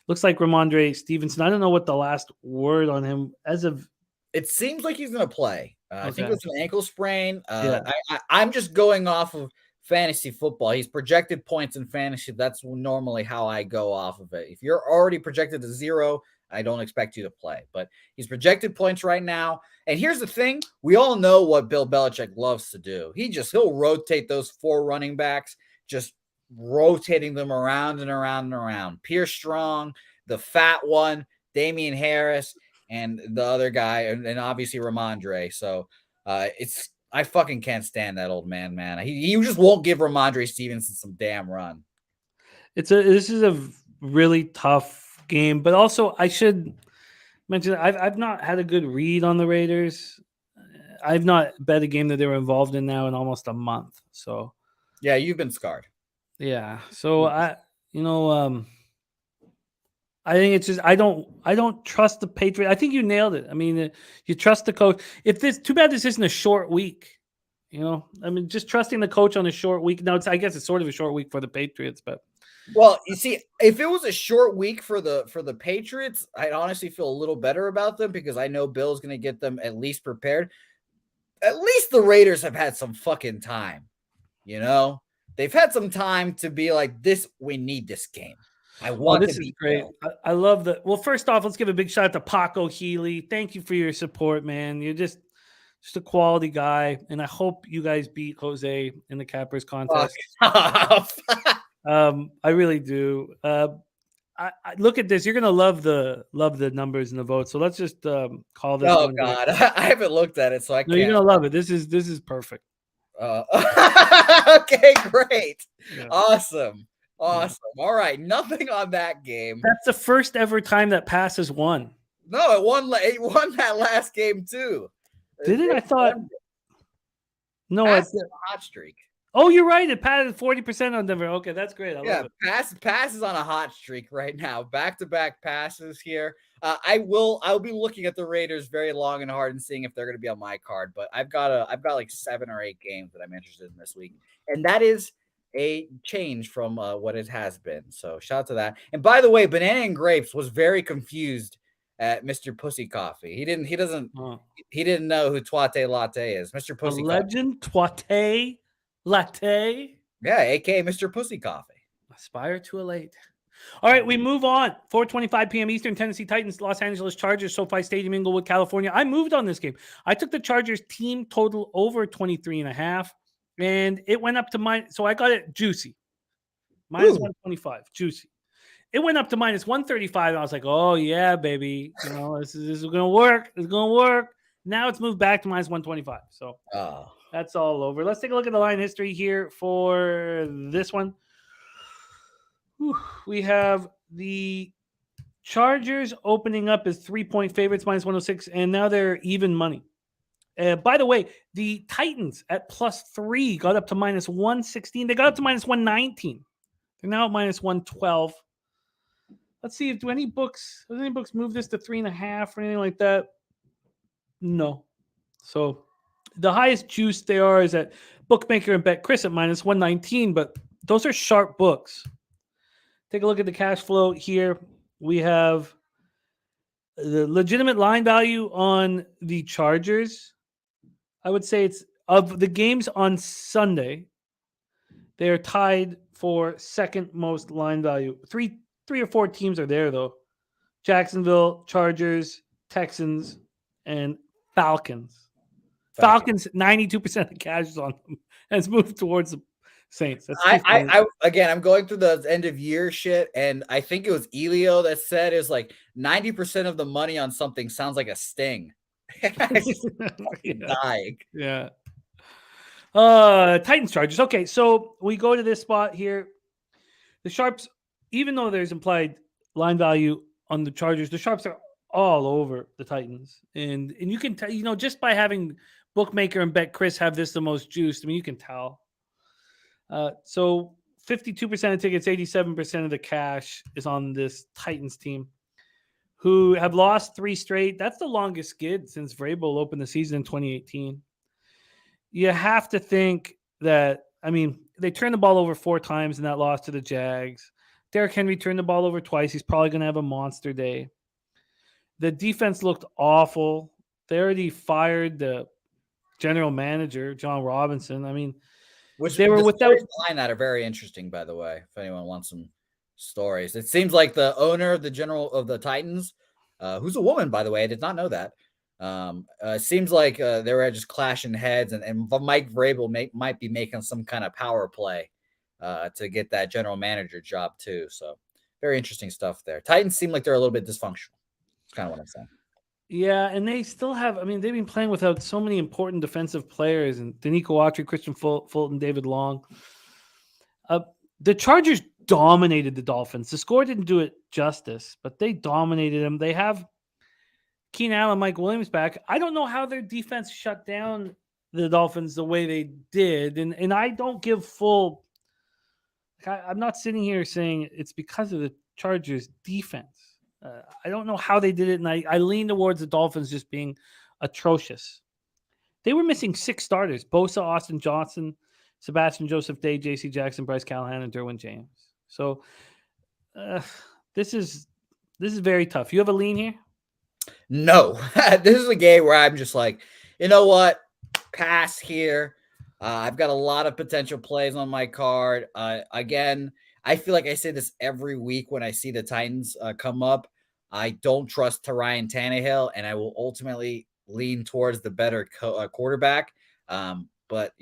Looks like Ramondre Stevenson. I don't know what the last word on him as of. It seems like he's going to play. I think it's an ankle sprain. Yeah. I'm just going off of fantasy football. He's projected points in fantasy. That's normally how I go off of it. If you're already projected to 0, I don't expect you to play. But he's projected points right now. And here's the thing. We all know what Bill Belichick loves to do. He'll rotate those 4 running backs, just rotating them around and around and around. Pierre Strong, the fat one, Damian Harris, and the other guy, and obviously Ramondre. So I fucking can't stand that old man. He just won't give Ramondre Stevenson some damn run. This is a really tough game, but also I should mention I've not had a good read on the Raiders. I've not bet a game that they were involved in now in almost a month. So yeah, you've been scarred. Yeah. So I think it's just I don't trust the Patriots. I think you nailed it. I mean, you trust the coach. Too bad this isn't a short week. I mean, just trusting the coach on a short week. Now, I guess it's sort of a short week for the Patriots, but well, you see, if it was a short week for the Patriots, I'd honestly feel a little better about them because I know Bill's going to get them at least prepared. At least the Raiders have had some fucking time. They've had some time to be like this. We need this game. This is great. I love that. Well, first off, let's give a big shout out to Paco Healy. Thank you for your support, man. You're just a quality guy, and I hope you guys beat Jose in the Cappers contest. I really do. I look at this. You're gonna love the numbers and the votes. So let's just call this. Oh God, I haven't looked at it, so I can't. No, you're gonna love it. This is perfect. Okay, great. Yeah. Awesome. All right, nothing on that game. That's the first ever time that passes won. No, it won that last game too. Did it? I thought. No, Pass is on a hot streak. Oh, you're right. It passed 40% on Denver. Okay, that's great. I love it. Pass is on a hot streak right now. Back-to-back passes here. I'll be looking at the Raiders very long and hard and seeing if they're going to be on my card. But I've got like 7 or 8 games that I'm interested in this week, and that is a change from what it has been. So shout out to that. And by the way, Banana and Grapes was very confused at Mr. Pussy Coffee. He didn't know who Twate Latte is. Mr. Pussy a legend, Twate Latte. Yeah, aka Mr. Pussy Coffee. Aspire to elate. All right, we move on. 4:25 p.m. Eastern, Tennessee Titans, Los Angeles Chargers, SoFi Stadium, Inglewood, California. I moved on this game. I took the Chargers team total over 23.5, and it went up to so I got it juicy. Minus 125, juicy. It went up to minus 135. I was like, oh, yeah, baby. You know, this is going to work. It's going to work. Now it's moved back to minus 125. So that's all over. Let's take a look at the line history here for this one. We have the Chargers opening up as 3-point favorites, minus 106, and now they're even money. By the way, the Titans at +3 got up to minus 116. They got up to minus 119. They're now at minus 112. Let's see if any books move this to 3.5 or anything like that. No. So the highest juice they are is at Bookmaker and Bet Chris at minus 119, but those are sharp books. Take a look at the cash flow here. We have the legitimate line value on the Chargers. I would say it's of the games on Sunday, they are tied for second most line value. Three or four teams are there, though. Jacksonville, Chargers, Texans, and Falcons. Falcons, 92% of the cash is on them. And it's moved towards the Saints. I'm going through the end of year shit, and I think it was Elio that said is like 90% of the money on something sounds like a sting. Dying. Yeah. Titans, Chargers. Okay, so we go to this spot here. The Sharps, even though there's implied line value on the Chargers, the Sharps are all over the Titans. And you can tell, just by having Bookmaker and Bet Chris have this the most juiced, I mean, you can tell. So 52% of tickets, 87% of the cash is on this Titans team, who have lost 3 straight. That's the longest skid since Vrabel opened the season in 2018. You have to think that, they turned the ball over 4 times in that loss to the Jags. Derrick Henry turned the ball over twice. He's probably going to have a monster day. The defense looked awful. They already fired the general manager, John Robinson. Which they were without behind that are very interesting, by the way, if anyone wants some stories. It seems like the owner of the general of the Titans, who's a woman, by the way, I did not know that. Seems like they were just clashing heads, and Mike Vrabel might be making some kind of power play to get that general manager job too. So very interesting stuff there. Titans seem like they're a little bit dysfunctional. That's kind of what I'm saying. Yeah, and they still have, they've been playing without so many important defensive players, and Danico Autry, Christian Fulton, David Long. The Chargers dominated the Dolphins. The score didn't do it justice, but they dominated them. They have Keenan Allen, Mike Williams back. I don't know how their defense shut down the Dolphins the way they did, and I don't give full. I'm not sitting here saying it's because of the Chargers' defense. I don't know how they did it, and I lean towards the Dolphins just being atrocious. They were missing 6 starters: Bosa, Austin Johnson, Sebastian Joseph Day, J.C. Jackson, Bryce Callahan, and Derwin James. So this is very tough. You have a lean here? No. This is a game where I'm just like, you know what? Pass here. I've got a lot of potential plays on my card. Again, I feel like I say this every week when I see the Titans come up. I don't trust Ryan Tannehill, and I will ultimately lean towards the better quarterback. But,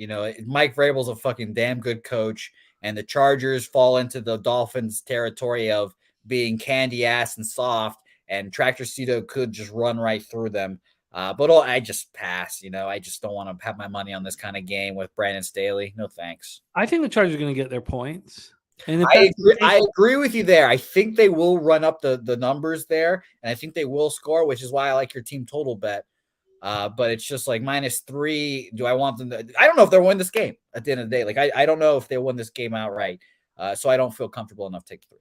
Mike Vrabel's a fucking damn good coach, and the Chargers fall into the Dolphins' territory of being candy ass and soft, and Tractor Cito could just run right through them. But I just pass. I just don't want to have my money on this kind of game with Brandon Staley. No thanks. I think the Chargers are going to get their points. And I agree with you there. I think they will run up the numbers there, and I think they will score, which is why I like your team total bet. But it's just like -3. Do I want them to? I don't know if they'll win this game at the end of the day. Like I don't know if they'll win this game outright. So I don't feel comfortable enough to take 3.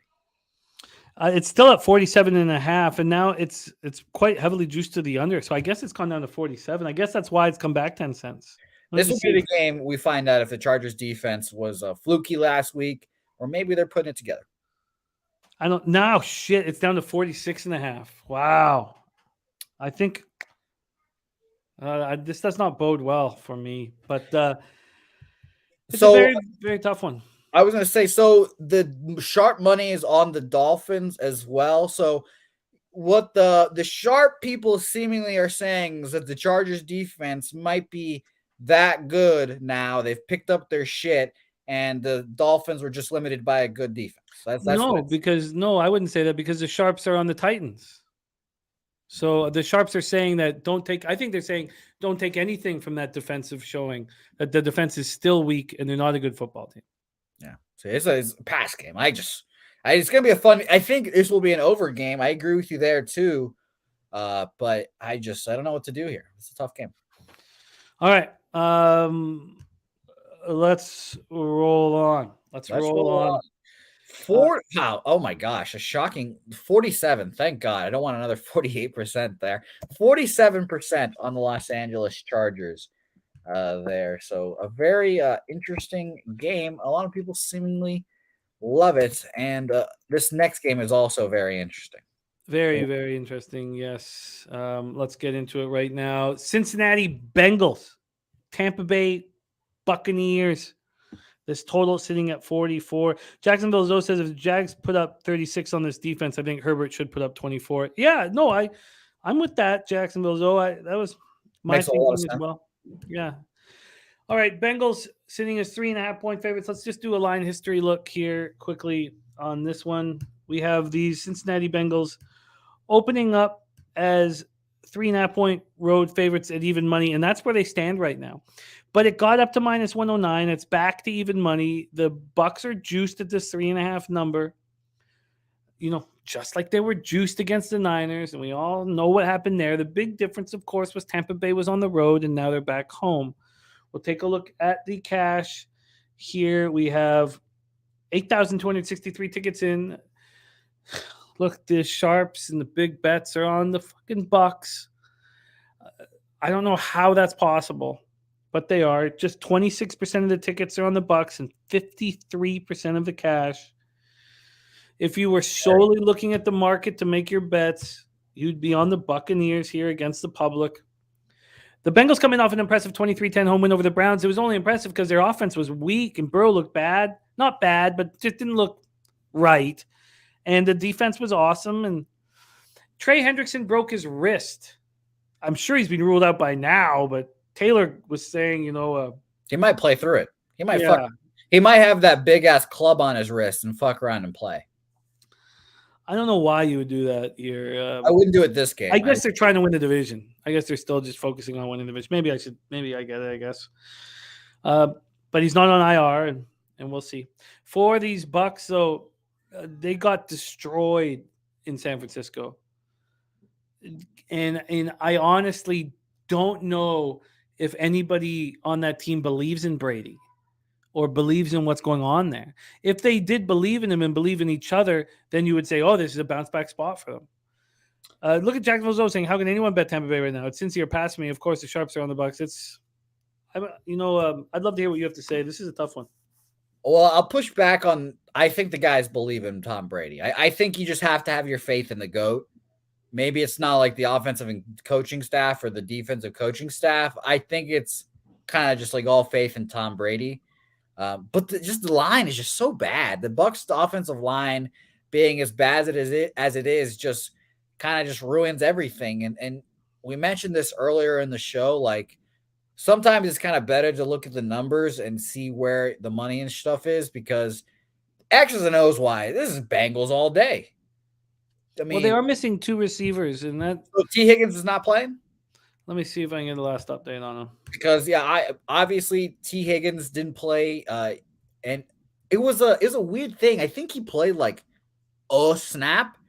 It's still at 47.5, and now it's quite heavily juiced to the under. So I guess it's gone down to 47. I guess that's why it's come back 10 cents. This will be the game we find out if the Chargers defense was fluky last week, or maybe they're putting it together. I don't know. Shit, it's down to 46.5. Wow. I think this does not bode well for me, but it's a very, very tough one. I was going to say, so the sharp money is on the Dolphins as well. So what the sharp people seemingly are saying is that the Chargers defense might be that good now. They've picked up their shit, and the Dolphins were just limited by a good defense. That's I wouldn't say that, because the sharps are on the Titans. So the sharps are saying that I think they're saying don't take anything from that defensive showing, that the defense is still weak and they're not a good football team. Yeah. So it's a pass game. It's going to be a fun. I think this will be an over game. I agree with you there too. But I don't know what to do here. It's a tough game. All right. Let's roll on. Let's roll on. Oh my gosh, a shocking 47. Thank God. I don't want another 48% there. 47% on the Los Angeles Chargers there. So a very interesting game. A lot of people seemingly love it. And this next game is also very interesting. Very, very interesting. Yes. Let's get into it right now. Cincinnati Bengals, Tampa Bay Buccaneers. This total sitting at 44. Jacksonville Zoe says if the Jags put up 36 on this defense, I think Herbert should put up 24. Yeah, no, I'm with that, Jacksonville Zoe. That was my thinking as well. Yeah. All right, Bengals sitting as 3.5-point favorites. Let's just do a line history look here quickly on this one. We have these Cincinnati Bengals opening up as 3.5-point road favorites at even money, and that's where they stand right now. But it got up to -109. It's back to even money. The Bucs are juiced at this 3.5 number. Just like they were juiced against the Niners, and we all know what happened there. The big difference, of course, was Tampa Bay was on the road, and now they're back home. We'll take a look at the cash here. We have 8,263 tickets in. Look, the sharps and the big bets are on the fucking Bucs. I don't know how that's possible, but they are. Just 26% of the tickets are on the Bucs and 53% of the cash. If you were solely looking at the market to make your bets, you'd be on the Buccaneers here against the public. The Bengals coming off an impressive 23-10 home win over the Browns. It was only impressive because their offense was weak and Burrow looked bad. Not bad, but just didn't look right. And the defense was awesome. And Trey Hendrickson broke his wrist. I'm sure he's been ruled out by now, but Taylor was saying, he might play through it. He might he might have that big ass club on his wrist and fuck around and play. I don't know why you would do that here. I wouldn't do it this game. I guess they're trying to win the division. I guess they're still just focusing on winning the division. Maybe I get it, I guess. But he's not on IR, and we'll see. For these Bucs, though, they got destroyed in San Francisco. And I honestly don't know if anybody on that team believes in Brady or believes in what's going on there. If they did believe in him and believe in each other, then you would say, oh, this is a bounce back spot for them. Look at Jacksonville Zoe saying, how can anyone bet Tampa Bay right now? It's sincere past me. Of course, the sharps are on the Bucs. I'd love to hear what you have to say. This is a tough one. Well, I'll push back on, I think the guys believe in Tom Brady. I think you just have to have your faith in the GOAT. Maybe it's not like the offensive and coaching staff or the defensive coaching staff. I think it's kind of just like all faith in Tom Brady. But the line is just so bad. The Bucs' offensive line being as bad as it is just kind of just ruins everything. And we mentioned this earlier in the show. Like sometimes it's kind of better to look at the numbers and see where the money and stuff is, because X's and O's why this is Bengals all day. I mean, well, they are missing two receivers, and that. So T. Higgins is not playing. Let me see if I can get the last update on him. Because I obviously T. Higgins didn't play, and it was a weird thing. I think he played like a snap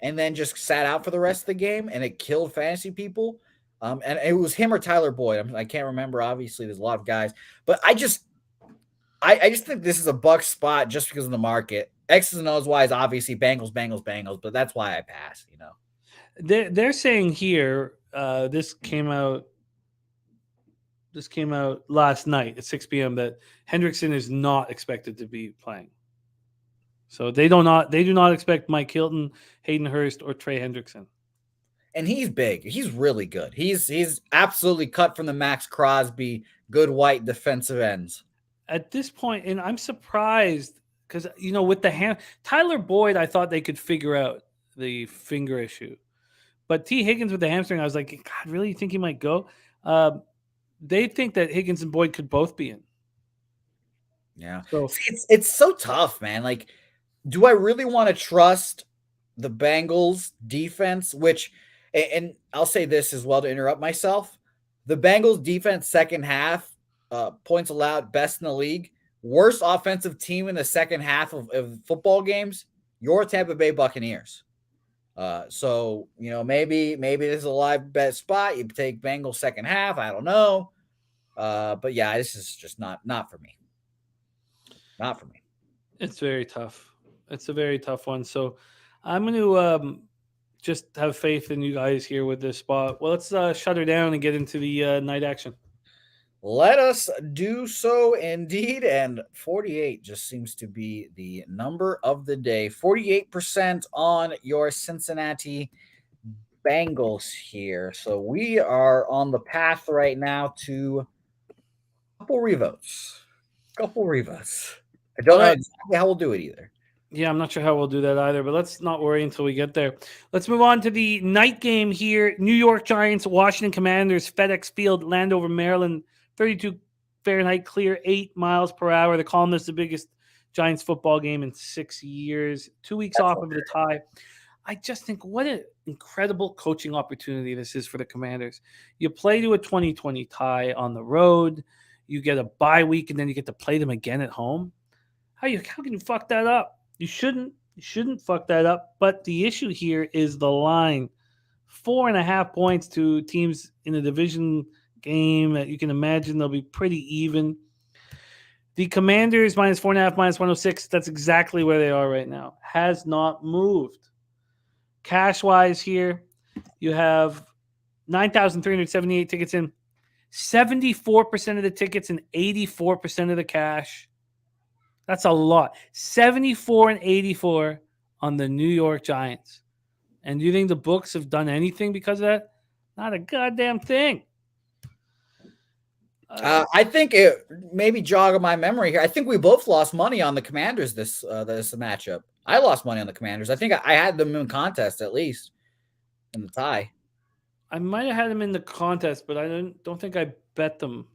and then just sat out for the rest of the game, and it killed fantasy people. And it was him or Tyler Boyd. I can't remember. Obviously, there's a lot of guys, but I just think this is a Bucs spot just because of the market. X's and O's wise, obviously Bengals, but that's why I pass. They're saying here, this came out last night at 6 p.m. that Hendrickson is not expected to be playing. So they do not expect Mike Hilton, Hayden Hurst, or Trey Hendrickson. And he's big. He's really good. He's absolutely cut from the Max Crosby good white defensive ends. At this point, and I'm surprised because with the hand, Tyler Boyd, I thought they could figure out the finger issue, but T. Higgins with the hamstring, I was like, God, really? You think he might go? They think that Higgins and Boyd could both be in. Yeah, so it's so tough, man. Like, do I really want to trust the Bengals defense? Which, and I'll say this as well to interrupt myself: the Bengals defense second half. Points allowed, best in the league. Worst offensive team in the second half of football games, your Tampa Bay Buccaneers. So maybe this is a live bet spot. You take Bengals second half. I don't know, but yeah, this is just not for me. Not for me. It's very tough. It's a very tough one. So I'm going to just have faith in you guys here with this spot. Well, let's shut her down and get into the night action. Let us do so indeed. And 48 just seems to be the number of the day. 48% on your Cincinnati Bengals here. So we are on the path right now to a couple revotes. I don't know exactly how we'll do it either. Yeah, I'm not sure how we'll do that either, but let's not worry until we get there. Let's move on to the night game here. New York Giants, Washington Commanders, FedEx Field, Landover, Maryland. 32 Fahrenheit clear, 8 miles per hour. They're calling this the biggest Giants football game in 6 years. 2 weeks off of the tie. I just think what an incredible coaching opportunity this is for the Commanders. You play to a 2020 tie on the road. You get a bye week, and then you get to play them again at home. How can you fuck that up? You shouldn't fuck that up. But the issue here is the line. 4.5 points to teams in the division game. You can imagine they'll be pretty even. The Commanders minus 4.5, minus 106. That's exactly where they are right now. Has not moved. Cash wise here, you have 9,378 tickets in. 74% of the tickets and 84% of the cash. That's a lot. 74 and 84 on the New York Giants. And do you think the books have done anything because of that? Not a goddamn thing. I think it maybe jog my memory here. I think we both lost money on the Commanders this matchup. I lost money on the Commanders. I think I had them in contest at least in the tie. I might have had them in the contest, but I don't think I bet them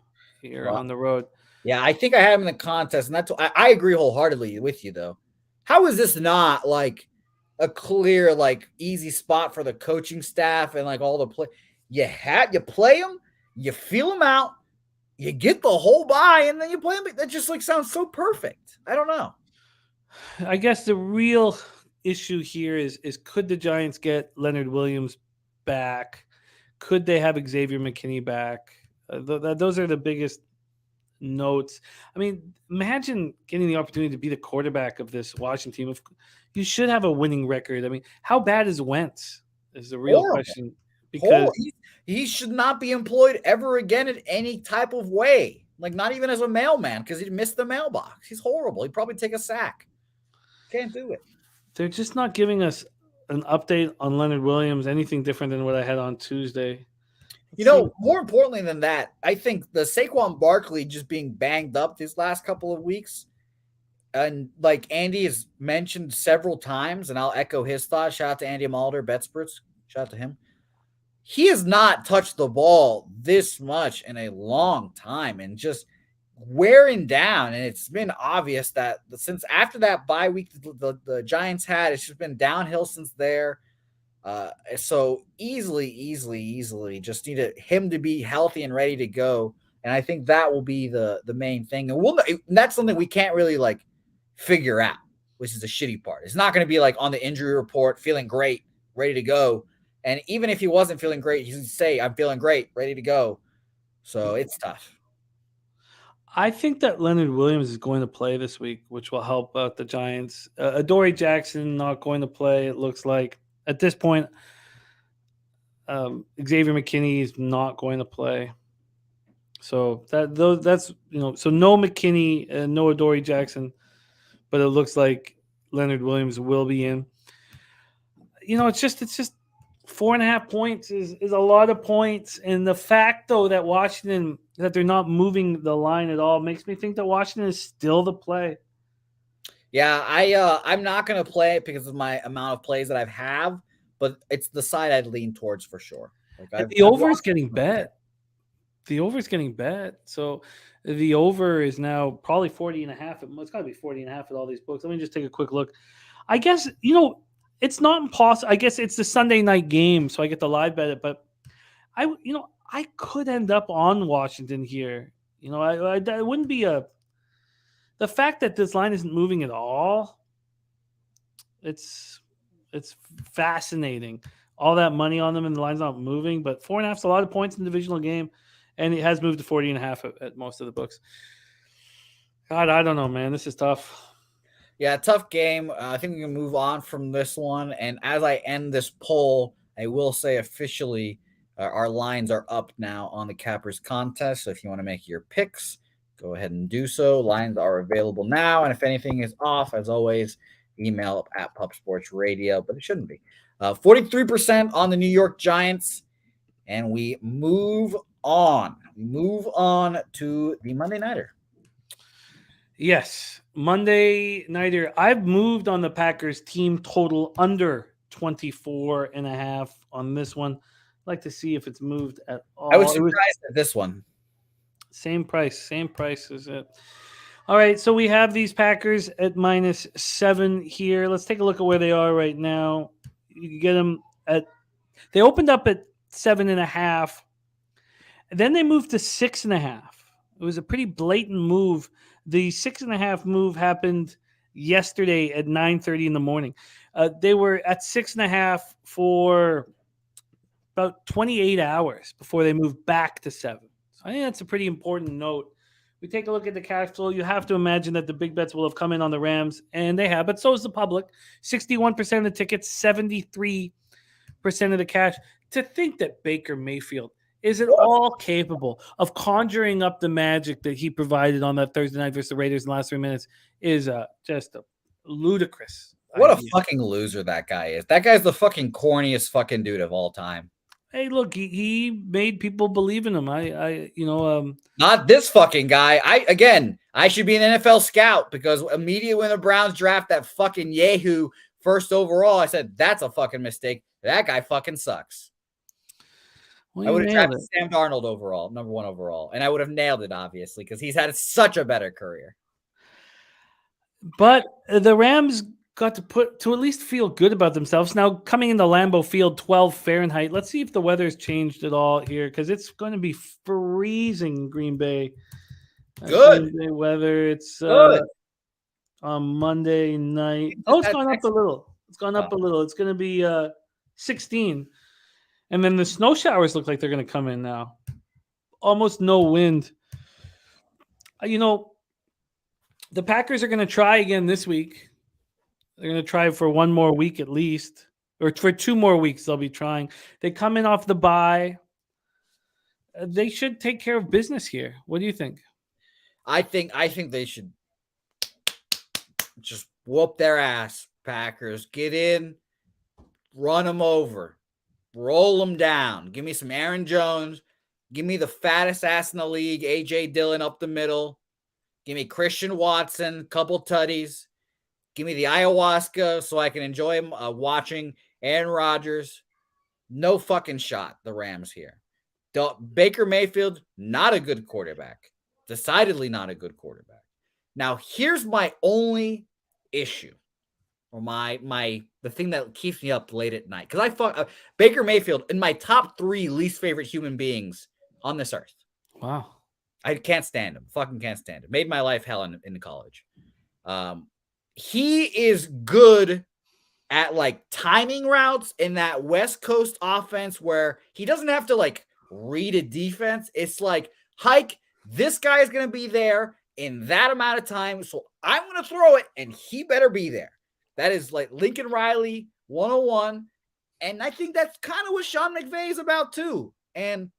here on the road. Yeah, I think I had them in the contest, and that's I agree wholeheartely with you though. How is this not like a clear, like easy spot for the coaching staff and like all the play? You play them, you feel them out. You get the whole bye, and then you play them. That just like sounds so perfect. I don't know. I guess the real issue here is could the Giants get Leonard Williams back? Could they have Xavier McKinney back? Those are the biggest notes. I mean, imagine getting the opportunity to be the quarterback of this Washington team. You should have a winning record. I mean, how bad is Wentz? Is the real question. Because he should not be employed ever again in any type of way. Like not even as a mailman because he missed the mailbox. He's horrible. He'd probably take a sack. Can't do it. They're just not giving us an update on Leonard Williams, anything different than what I had on Tuesday. More importantly than that, I think the Saquon Barkley just being banged up these last couple of weeks, and like Andy has mentioned several times, and I'll echo his thoughts. Shout out to Andy Mulder, BetSperts. Shout out to him. He has not touched the ball this much in a long time and just wearing down. And it's been obvious that since after that bye week the Giants had, it's just been downhill since there. So easily just need him to be healthy and ready to go. And I think that will be the main thing. And that's something we can't really like figure out, which is the shitty part. It's not going to be like on the injury report, feeling great, ready to go. And even if he wasn't feeling great, he'd say, I'm feeling great, ready to go. So it's tough. I think that Leonard Williams is going to play this week, which will help out the Giants. Adoree Jackson not going to play, it looks like. At this point, Xavier McKinney is not going to play. So that's so no McKinney and no Adoree Jackson, but it looks like Leonard Williams will be in. It's just 4.5 points is a lot of points, and the fact though that Washington that they're not moving the line at all makes me think that Washington is still the play. Yeah, I'm not gonna play it because of my amount of plays that I have, but it's the side I'd lean towards for sure. Like the over is getting bet. The over is getting bet. So the over is now probably 40.5. It's got to be 40.5 at all these books. Let me just take a quick look. I guess, it's not impossible. I guess it's the Sunday night game, so I get to live bet it. But I could end up on Washington here. I wouldn't be the fact that this line isn't moving at all. It's fascinating. All that money on them and the line's not moving, but 4.5 is a lot of points in the divisional game, and it has moved to 40.5 at most of the books. God, I don't know, man. This is tough. Yeah, tough game. I think we can move on from this one. And as I end this poll, I will say officially our lines are up now on the Cappers contest. So if you want to make your picks, go ahead and do so. Lines are available now. And if anything is off, as always, email up at Pup Sports Radio, but it shouldn't be. 43% on the New York Giants. And we move on. We move on to the Monday Nighter. Yes, Monday Nighter. I've moved on the Packers team total under 24.5 on this one. I'd like to see if it's moved at all. I was surprised at this one. Same price as it. All right, so we have these Packers at -7 here. Let's take a look at where they are right now. You can get them they opened up at 7.5. Then they moved to 6.5. It was a pretty blatant move. The 6.5 move happened yesterday at 9:30 in the morning. They were at 6.5 for about 28 hours before they moved back to 7. So I think that's a pretty important note. We take a look at the cash flow. You have to imagine that the big bets will have come in on the Rams, and they have, but so is the public. 61% of the tickets, 73% of the cash. To think that Baker Mayfield is at all capable of conjuring up the magic that he provided on that Thursday night versus the Raiders in the last 3 minutes is just a ludicrous. What idea. A fucking loser that guy is. That guy's the fucking corniest fucking dude of all time. Hey, look, he made people believe in him. Not this fucking guy. I should be an NFL scout because immediately when the Browns draft that fucking Yahoo first overall, I said, that's a fucking mistake. That guy fucking sucks. I would have drafted Sam Darnold overall, number 1 overall. And I would have nailed it, obviously, because he's had such a better career. But the Rams got to at least feel good about themselves. Now, coming into Lambeau Field, 12 Fahrenheit. Let's see if the weather's changed at all here, because it's going to be freezing in Green Bay. Good. Green Bay weather. It's on Monday night. It's gone up a little. It's gone up a little. It's going to be 16. And then the snow showers look like they're going to come in now. Almost no wind. The Packers are going to try again this week. They're going to try for one more week at least. Or for 2 more weeks they'll be trying. They come in off the bye. They should take care of business here. What do you think? I think they should just whoop their ass, Packers. Get in, run them over. Roll them down. Give me some Aaron Jones. Give me the fattest ass in the league, A.J. Dillon up the middle. Give me Christian Watson, couple tutties. Give me the ayahuasca so I can enjoy watching Aaron Rodgers. No fucking shot, the Rams here. Baker Mayfield, not a good quarterback. Decidedly not a good quarterback. Now, here's my only issue. or the thing that keeps me up late at night. Because I fuck Baker Mayfield in my top 3 least favorite human beings on this earth. Wow. I can't stand him. Fucking can't stand him. Made my life hell in college. He is good at like timing routes in that West Coast offense where he doesn't have to like read a defense. It's like, hike, this guy is going to be there in that amount of time. So I'm going to throw it and he better be there. That is like Lincoln Riley 101. And I think that's kind of what Sean McVay is about too. And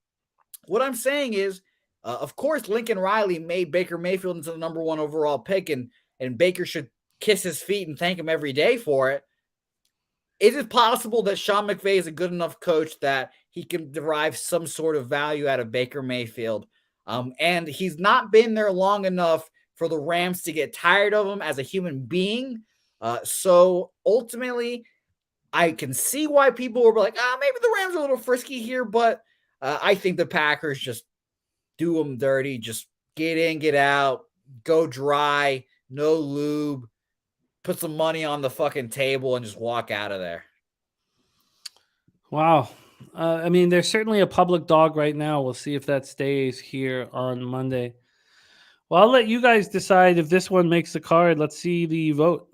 what I'm saying is, of course, Lincoln Riley made Baker Mayfield into the number 1 overall pick, and Baker should kiss his feet and thank him every day for it. Is it possible that Sean McVay is a good enough coach that he can derive some sort of value out of Baker Mayfield? And he's not been there long enough for the Rams to get tired of him as a human being. So ultimately, I can see why people were like, maybe the Rams are a little frisky here, but I think the Packers just do them dirty. Just get in, get out, go dry, no lube. Put some money on the fucking table and just walk out of there. Wow. I mean, there's certainly a public dog right now. We'll see if that stays here on Monday. Well, I'll let you guys decide if this one makes the card. Let's see the vote.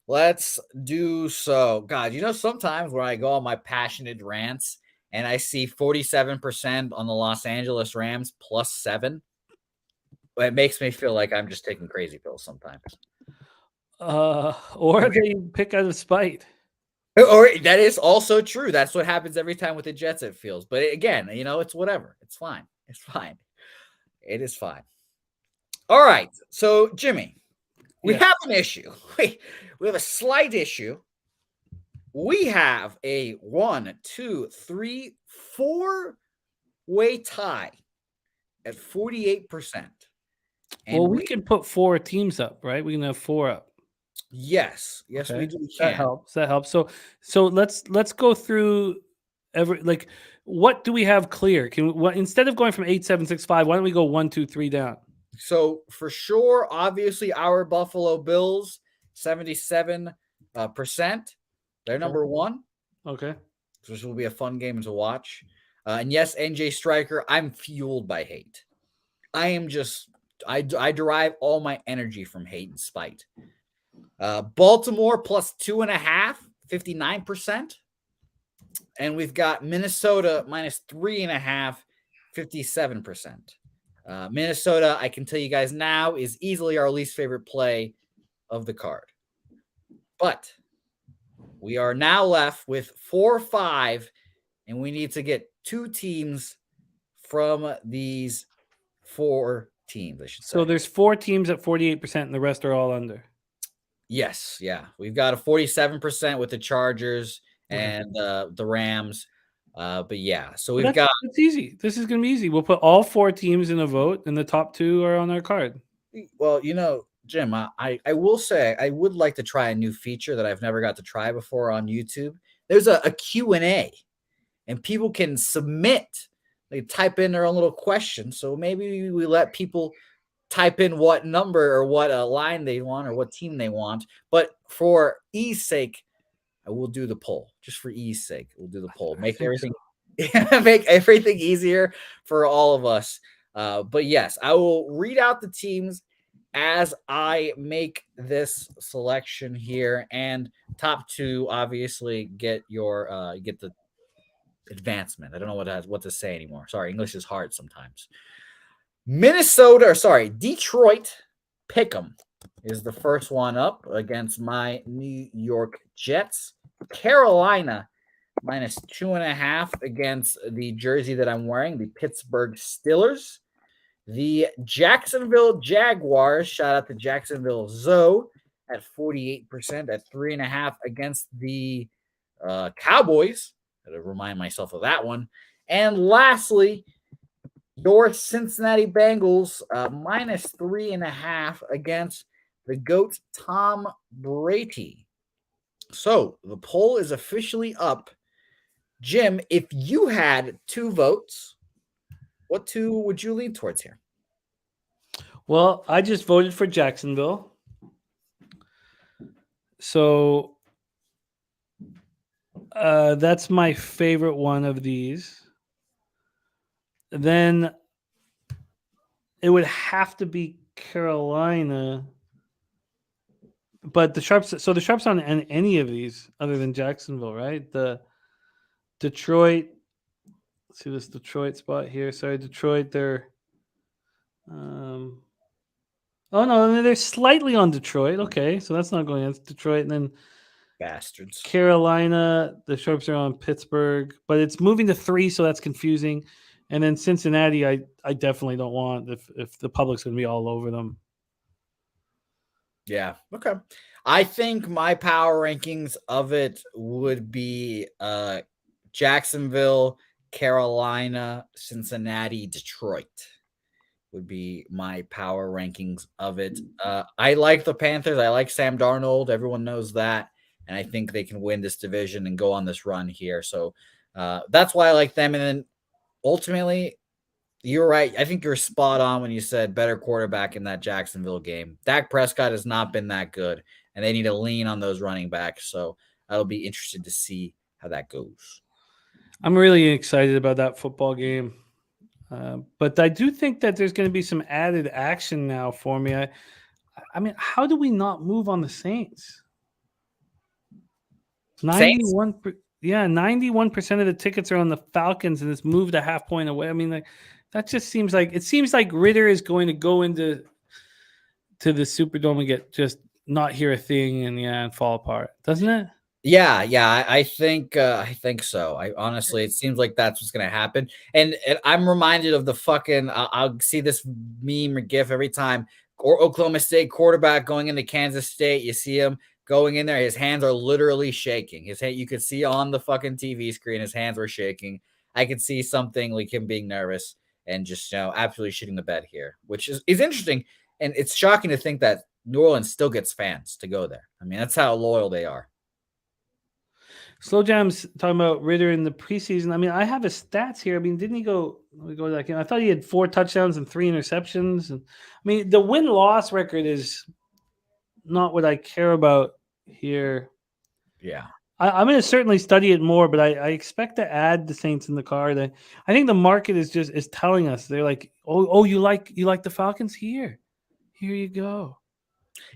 Let's do so. God, sometimes when I go on my passionate rants and I see 47% on the Los Angeles Rams +7, it makes me feel like I'm just taking crazy pills sometimes. Or they pick out of spite. Or that is also true. That's what happens every time with the Jets, it feels. But again, it's whatever. It's fine. It's fine. It is fine. All right. So, Jimmy, we have an issue. We have a slight issue. We have a 1, 2, 3, 4-way tie at 48%. And we can put 4 teams up, right? We can have 4 up. Yes, okay. We do. That helps. So let's go through what do we have clear? Instead of going from 8, 7, 6, 5, why don't we go 1, 2, 3 down? So for sure, obviously, our Buffalo Bills 77%. They're number 1. Okay, so this will be a fun game to watch. And yes, NJ Striker, I'm fueled by hate. I am just I derive all my energy from hate and spite. Baltimore +2.5, 59%. And we've got Minnesota -3.5, 57%. Minnesota, I can tell you guys now, is easily our least favorite play of the card. But we are now left with 4, 5, and we need to get 2 teams from these 4 teams, I should say. So there's 4 teams at 48%, and the rest are all under. Yes, yeah. We've got a 47% with the Chargers and the Rams. But yeah, so it's easy. This is going to be easy. We'll put all 4 teams in a vote, and the top 2 are on our card. Well, Jim, I will say I would like to try a new feature that I've never got to try before on YouTube. There's a Q&A, and people can submit. They type in their own little question. So maybe we let people type in what number or what line they want or what team they want. But for ease sake, I will do the poll. Just for ease sake, we'll do the poll. Make everything easier for all of us. But yes, I will read out the teams as I make this selection here, and top 2 obviously get your get the advancement. I don't know what to say anymore. Sorry, English is hard sometimes. Detroit Pick'em is the first one up against my New York Jets. Carolina -2.5 against the jersey that I'm wearing, the Pittsburgh Steelers. The Jacksonville Jaguars, shout out to Jacksonville Zoe, at 48% at 3.5 against the Cowboys. Gotta remind myself of that one. And lastly, your Cincinnati Bengals -3.5 against the GOAT Tom Brady. So the poll is officially up. Jim, if you had 2 votes, what 2 would you lean towards here? Well, I just voted for Jacksonville. So that's my favorite one of these. Then it would have to be Carolina. But the sharps on any of these other than Jacksonville, right? The Detroit. Let's see this Detroit spot here. Sorry, Detroit. They're oh no, they're slightly on Detroit. Okay, so that's not going against Detroit. And then Bastards. Carolina, the sharps are on Pittsburgh, but it's moving to 3, so that's confusing. And then Cincinnati, I definitely don't want if the public's going to be all over them. Yeah. Okay. I think my power rankings of it would be Jacksonville, Carolina, Cincinnati, Detroit would be my power rankings of it. I like the Panthers. I like Sam Darnold. Everyone knows that. And I think they can win this division and go on this run here. So that's why I like them. And then ultimately, you're right. I think you're spot on when you said better quarterback in that Jacksonville game. Dak Prescott has not been that good, and they need to lean on those running backs. So I'll be interested to see how that goes. I'm really excited about that football game. But I do think that there's going to be some added action now for me. I mean, how do we not move on the Saints? 91, yeah, 91% of the tickets are on the Falcons, and it's moved a half point away. I mean, like that just seems like Ritter is going to go into the Superdome and get just not hear a thing and fall apart, doesn't it? Yeah, I think so. I honestly, it seems like that's what's gonna happen. And I'm reminded of the fucking. I'll see this meme or gif every time. Or Oklahoma State quarterback going into Kansas State. You see him going in there. His hands are literally shaking. You could see on the fucking TV screen his hands were shaking. I could see something like him being nervous and just absolutely shitting the bed here, which is interesting. And it's shocking to think that New Orleans still gets fans to go there. I mean, that's how loyal they are. Slow Jam's talking about Ritter in the preseason. I mean, I have his stats here. I mean, didn't he go? Let me go back in. I thought he had 4 touchdowns and 3 interceptions. And I mean, the win-loss record is not what I care about here. Yeah, I'm going to certainly study it more, but I expect to add the Saints in the card. I think the market is telling us they're like, oh, you like the Falcons here you go.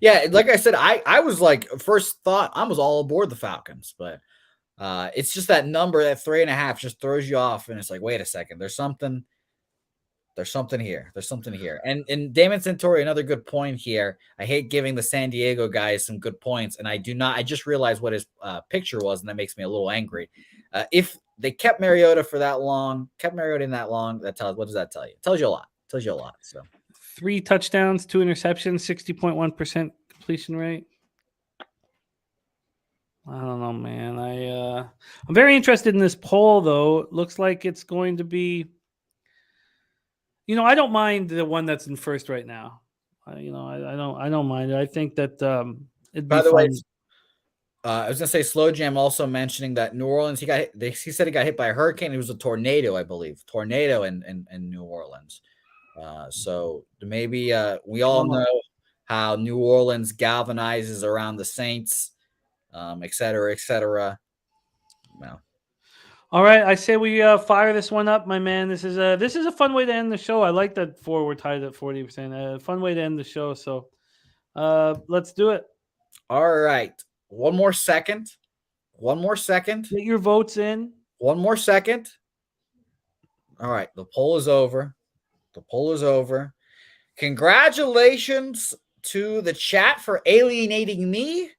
Yeah, like I said, I was like first thought I was all aboard the Falcons, but it's just that number that 3.5 just throws you off, and it's like, wait a second, there's something here. There's something here. And Damon Santori, another good point here. I hate giving the San Diego guys some good points, and I just realized what his picture was, and that makes me a little angry. If they kept Mariota in that long, what does that tell you? It tells you a lot. So 3 touchdowns, 2 interceptions, 60.1% completion rate. I don't know, man. I'm very interested in this poll, though. It looks like it's going to be. I don't mind the one that's in first right now. I don't mind it. I think that it'd be by the fun. way, I was gonna say Slow Jam also mentioning that New Orleans, he said he got hit by a hurricane. It was a tornado, I believe. Tornado in New Orleans. So maybe we all know how New Orleans galvanizes around the Saints, et cetera, et cetera. Well. All right, I say we fire this one up, my man. This is a fun way to end the show. I like that we're tied at 40%. Fun way to end the show. So let's do it. All right. One more second. Get your votes in. One more second. All right. The poll is over. Congratulations to the chat for alienating me.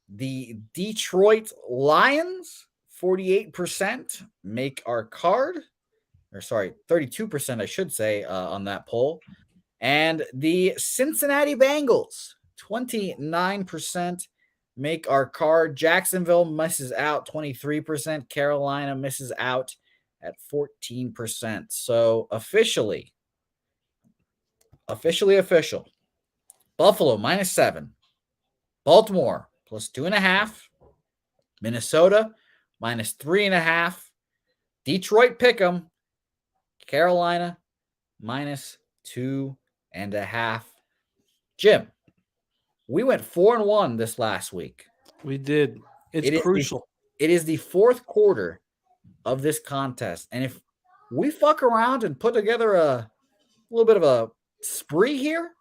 The Detroit Lions, 48% make our card. Or sorry, 32%, I should say, on that poll. And the Cincinnati Bengals, 29% make our card. Jacksonville misses out, 23%. Carolina misses out at 14%. So official. Buffalo, -7. Baltimore, +2.5. Minnesota, -3.5. Detroit pick'em. Carolina, -2.5. Jim, we went 4-1 this last week. We did. It's crucial. It is the fourth quarter of this contest. And if we fuck around and put together a little bit of a spree here,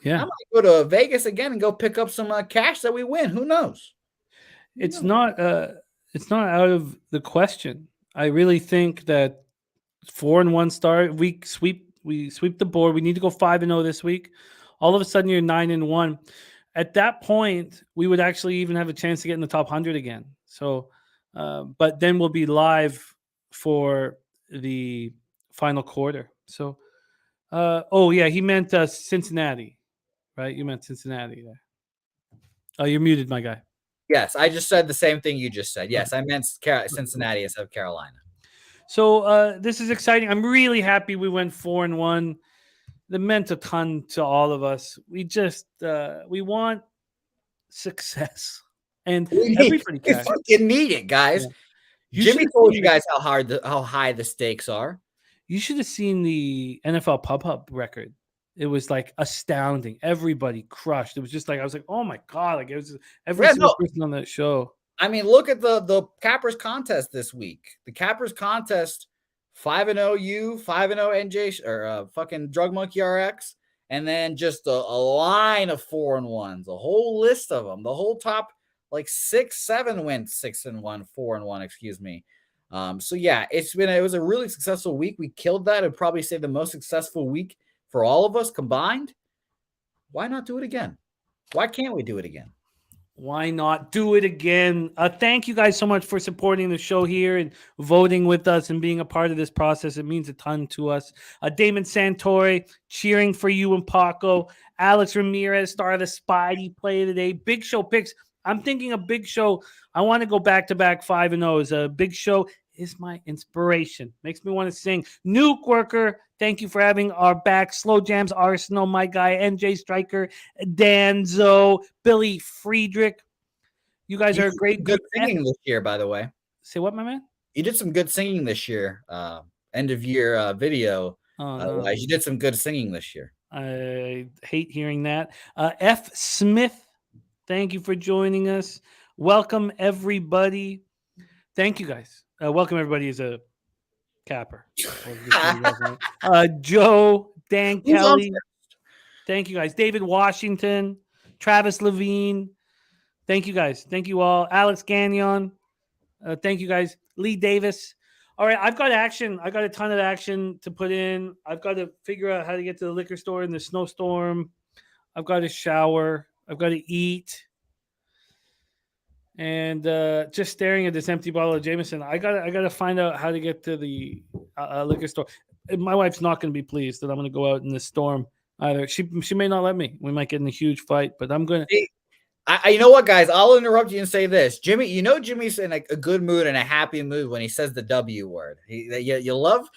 I might go to Vegas again and go pick up some cash that we win. Who knows? It's not out of the question. I really think that 4-1 start, we sweep the board. We need to go 5-0 this week. All of a sudden you're 9-1. At that point, we would actually even have a chance to get in the top 100 again. So, but then we'll be live for the final quarter. So, he meant Cincinnati, right? You meant Cincinnati there. Oh, you're muted, my guy. Yes, I just said the same thing you just said. Yes, I meant Cincinnati instead of Carolina. So this is exciting. I'm really happy we went 4-1. That meant a ton to all of us. We just we want success, and everybody can. You need it, guys. Yeah. Jimmy told you guys how high the stakes are. You should have seen the NFL Pub Hub record. It was like astounding. Everybody crushed. It was just like I was like, oh my god! Like it was every single person on that show. I mean, look at the Cappers contest this week. The Cappers contest. 5-0 you, 5-0 NJ, or fucking Drug Monkey RX, and then just a line of 4-1s, a whole list of them. The whole top, like 6-7 went 6-1, 4-1, excuse me. So yeah, it was a really successful week. We killed that. I'd probably say the most successful week for all of us combined. Why not do it again? Why can't we do it again? Why not do it again? Thank you guys so much for supporting the show here and voting with us and being a part of this process. It means a ton to us. Damon Santori cheering for you and Paco. Alex Ramirez, star of the Spidey play today. Big Show picks. I'm thinking a Big Show. I want to go back-to-back 5-0s. Big Show is my inspiration. Makes me want to sing. Nuke Worker, thank you for having our back. Slow Jams Arsenal, my guy. NJ Striker, Danzo, Billy Friedrich. You guys are great. Good singing this year, by the way. Say what, my man? You did some good singing this year. End of year video. No. You did some good singing this year. I hate hearing that. F. Smith, thank you for joining us. Welcome, everybody. Thank you, guys. Welcome, everybody, as a capper. Joe, Dan Kelly. Thank you, guys. David Washington, Travis Levine. Thank you, guys. Thank you all. Alex Gagnon. Thank you, guys. Lee Davis. All right, I've got action. I got a ton of action to put in. I've got to figure out how to get to the liquor store in the snowstorm. I've got to shower. I've got to eat. And just staring at this empty bottle of Jameson, I gotta find out how to get to the liquor store. My wife's not going to be pleased that I'm going to go out in this storm either. She may not let me. We might get in a huge fight, but I'm going to. You know what, guys? I'll interrupt you and say this, Jimmy. You know Jimmy's in a good mood and a happy mood when he says the W word. You love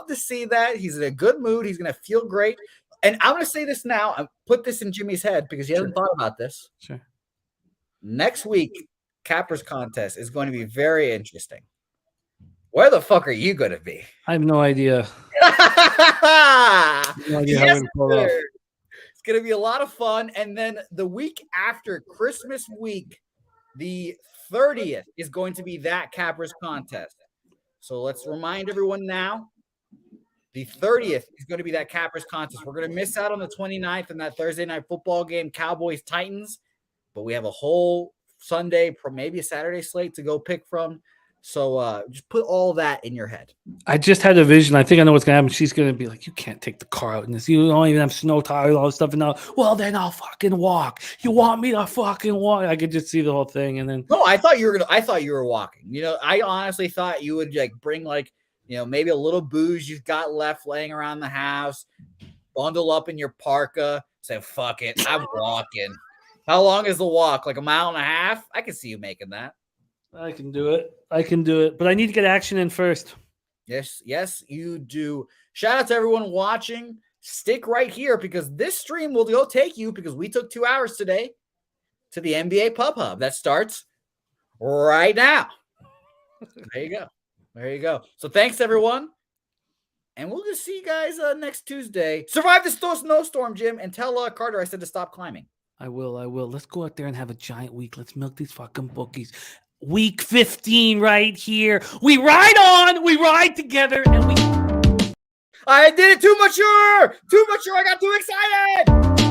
to see that. He's in a good mood. He's going to feel great. And I'm going to say this now and put this in Jimmy's head because he hasn't thought about this. Sure. Next week, Cappers contest is going to be very interesting. Where the fuck are you going to be? I have no idea. Yes, it's going to be a lot of fun. And then the week after Christmas week, the 30th is going to be that Cappers contest. So let's remind everyone now. The 30th is going to be that Cappers contest. We're going to miss out on the 29th and that Thursday night football game, Cowboys Titans, but we have a whole Sunday, maybe a Saturday slate to go pick from. So just put all that in your head. I just had a vision. I think I know what's going to happen. She's going to be like, you can't take the car out in this. You don't even have snow tires, all this stuff. And now, well, then I'll fucking walk. You want me to fucking walk? I could just see the whole thing. And then. No, I thought you were walking. You know, I honestly thought you would like bring like, you know, maybe a little booze you've got left laying around the house, bundle up in your parka, say, fuck it, I'm walking. How long is the walk? Like a mile and a half? I can see you making that. I can do it. But I need to get action in first. Yes, you do. Shout out to everyone watching. Stick right here because this stream will go take you, because we took 2 hours today, to the NBA Pub Hub. That starts right now. There you go. So thanks, everyone. And we'll just see you guys next Tuesday. Survive the snowstorm, Jim, and tell Carter I said to stop climbing. I will. Let's go out there and have a giant week. Let's milk these fucking bookies. Week 15 right here. We ride on. We ride together. And I did it too mature. I got too excited.